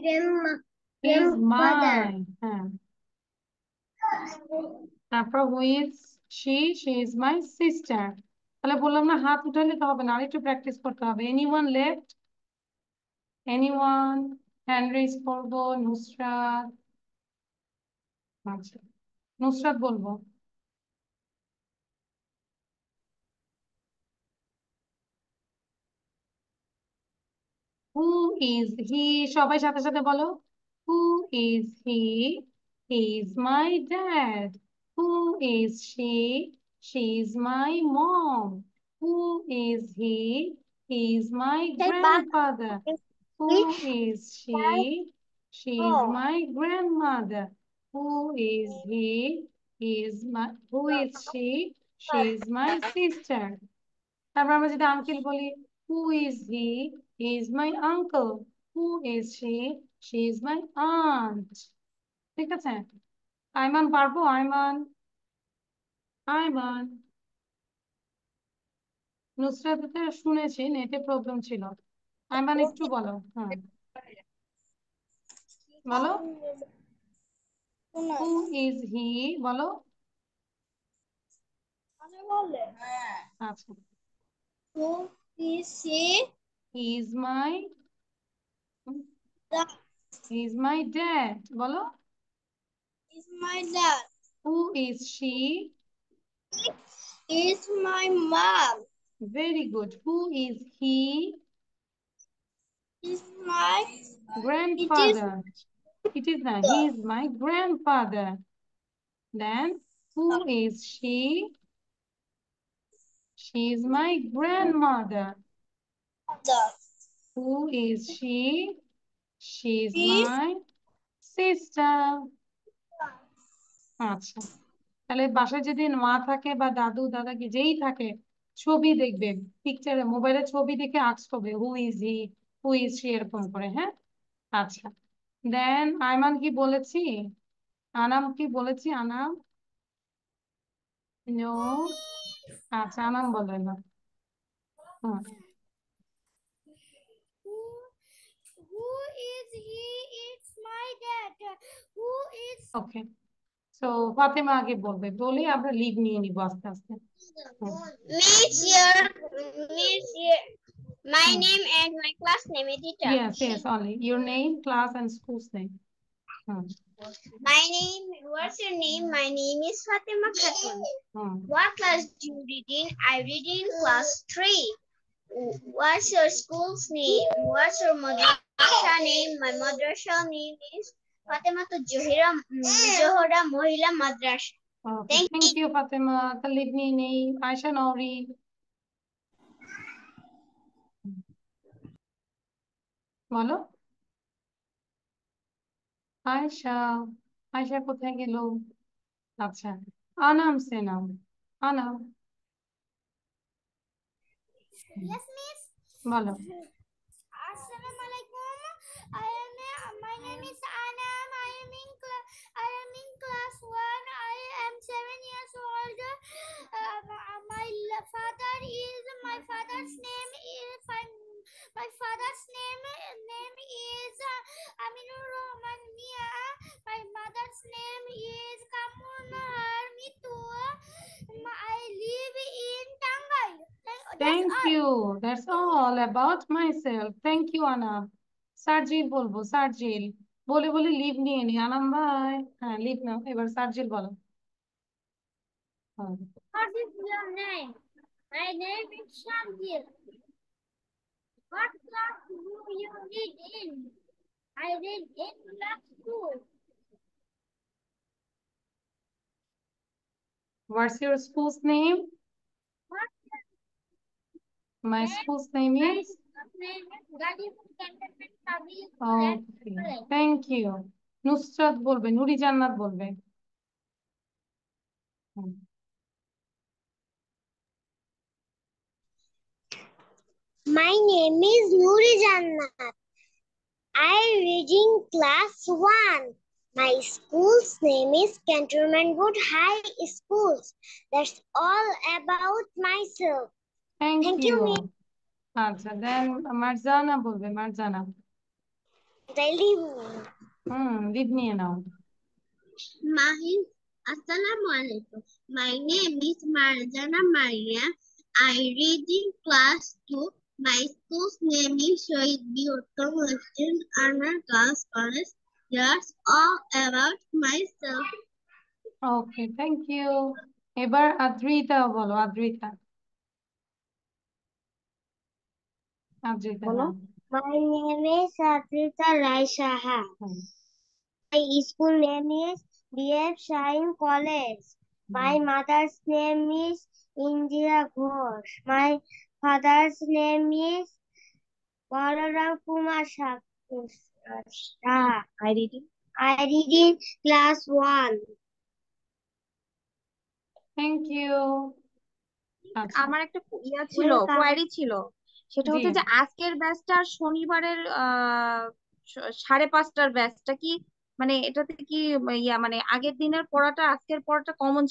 is
grandfather.
my, হ্যাঁ তারপর who is she? She is my sister. তাহলে বললাম না হাত উঠালে তো হবে না, আরেকটু প্র্যাকটিস করতে হবে। Anyone left? Anyone? Hand raise করবো। নুসরাত। আচ্ছা নুসরাত বলবো। Who is he? সবাই সাথে সাথে বলো। Who is he? He is my dad. Who is she? She is my mom. Who is he? He is my grandfather. Who is she? She is my grandmother. Who is he? Who is she? She is my sister. তারপর আমরা যদি uncle বলি, who is he? He is my uncle. Who is she? She is my aunt. ঠিক আছে? আয়মান পারবো? আয়মান। আয়মান। নুসরাতটা শুনেছি, নেটে problem ছিল। আয়মান একটু বলো। বলো। Who is he? বলো। আচ্ছা।
Who is she?
He is my dad. বলো।
Is my dad.
Who is she?
Is my mom.
Very good. Who is he?
Is my
Grandfather. It is not. He is my grandfather. Then, who is she? She is my grandmother. Who is she? She is my sister. আচ্ছা, তাহলে বাসায় যদি মা থাকে বা দাদু দাদা কি যেই থাকে, ছবি দেখবে, পিকচারে মোবাইলে ছবি দেখে আস্ক হবে হু is he, who is she, এরকম করে। হ্যাঁ আচ্ছা, দেন আয়মান কি বলেছি? আনাম কি বলেছি? আনাম নো। আচ্ছা আনাম বলে না।
Who is he? It's my dad. Who is
okay, so Fatema আগে বলবে, বলে আমরা লিভ নিয়ে নিবো আস্তে আস্তে।
Miss here? My
Hmm.
name and my class name is teacher.
Yes, only your name, class, and school's name.
My name, what's your name? My name is Fatima Khatun. What class do you read in? I read in class 3. What's your school's name? What's your madrasa name? My madrasa name is Fatima Johora Mohila Madrasa.
Okay, thank you, Fatima. Kalibni name, Aisha Nouri. বলো আয়শা কোথায় গেল? আচ্ছা, আনাম সে নাম, Anam
Yes, miss.
বলো।
Assalamu alaikum. My name is Anam. I am in class 1. I am 7 years old. My father's name is Aminur Rahman Mia. My mother's name is Kamunahar Mitu. I live in Tangai.
Thank you. That's all about myself. Thank you, Anam. Sarjil বলবো, সার্জিল বলে বলে leave নিয়ে নি। আনাম ভাই, হ্যাঁ leave নাও। এবার সার্জিল বলো।
What is your name? My name is Shamjit. What class do you read in? I read in class 2.
What's your school's name?
What
My school's name
my
is?
school's name is Gadipur Cantonment Public
Okay,
College.
thank you. Nusrat বলবে, নুরি জান্নাত বলবে।
My name is Nuri Jannat. I read in class 1. My school's name is Cantonment Wood High School. That's all about myself.
Thank
Thank you,
you.
miss.
আচ্ছা, দেন মারজানা বলবে, Marjana. Leave নিয়ে নাও।
Assalamu alaikum. My name is Marjana Maria. I read in class 2. My school's name is Shohid Bihuttam Western Honor Girls College. That's all about myself.
Okay, thank you. এবার আদ্রিতা বলো, আদ্রিতা। আদ্রিতা,
বলো।
My name is Adrita Rai Saha. My school name is B.F. Shaheen College. My mother's name is Indira Ghosh. My father's name is Balaram Kumar Shah.
I read in.
I read in class 1.
Thank you. আচ্ছা,
আমার একটা ছিল,
Welcome.
Query ছিল। সেটা
জি।
হচ্ছে যে আজকের ব্যাচটা আর শনিবারের 5:30টার ব্যাচটা কি, মানে এটাতে কি মানে আগের দিনের পড়াটা আজকের পড়াটা কমন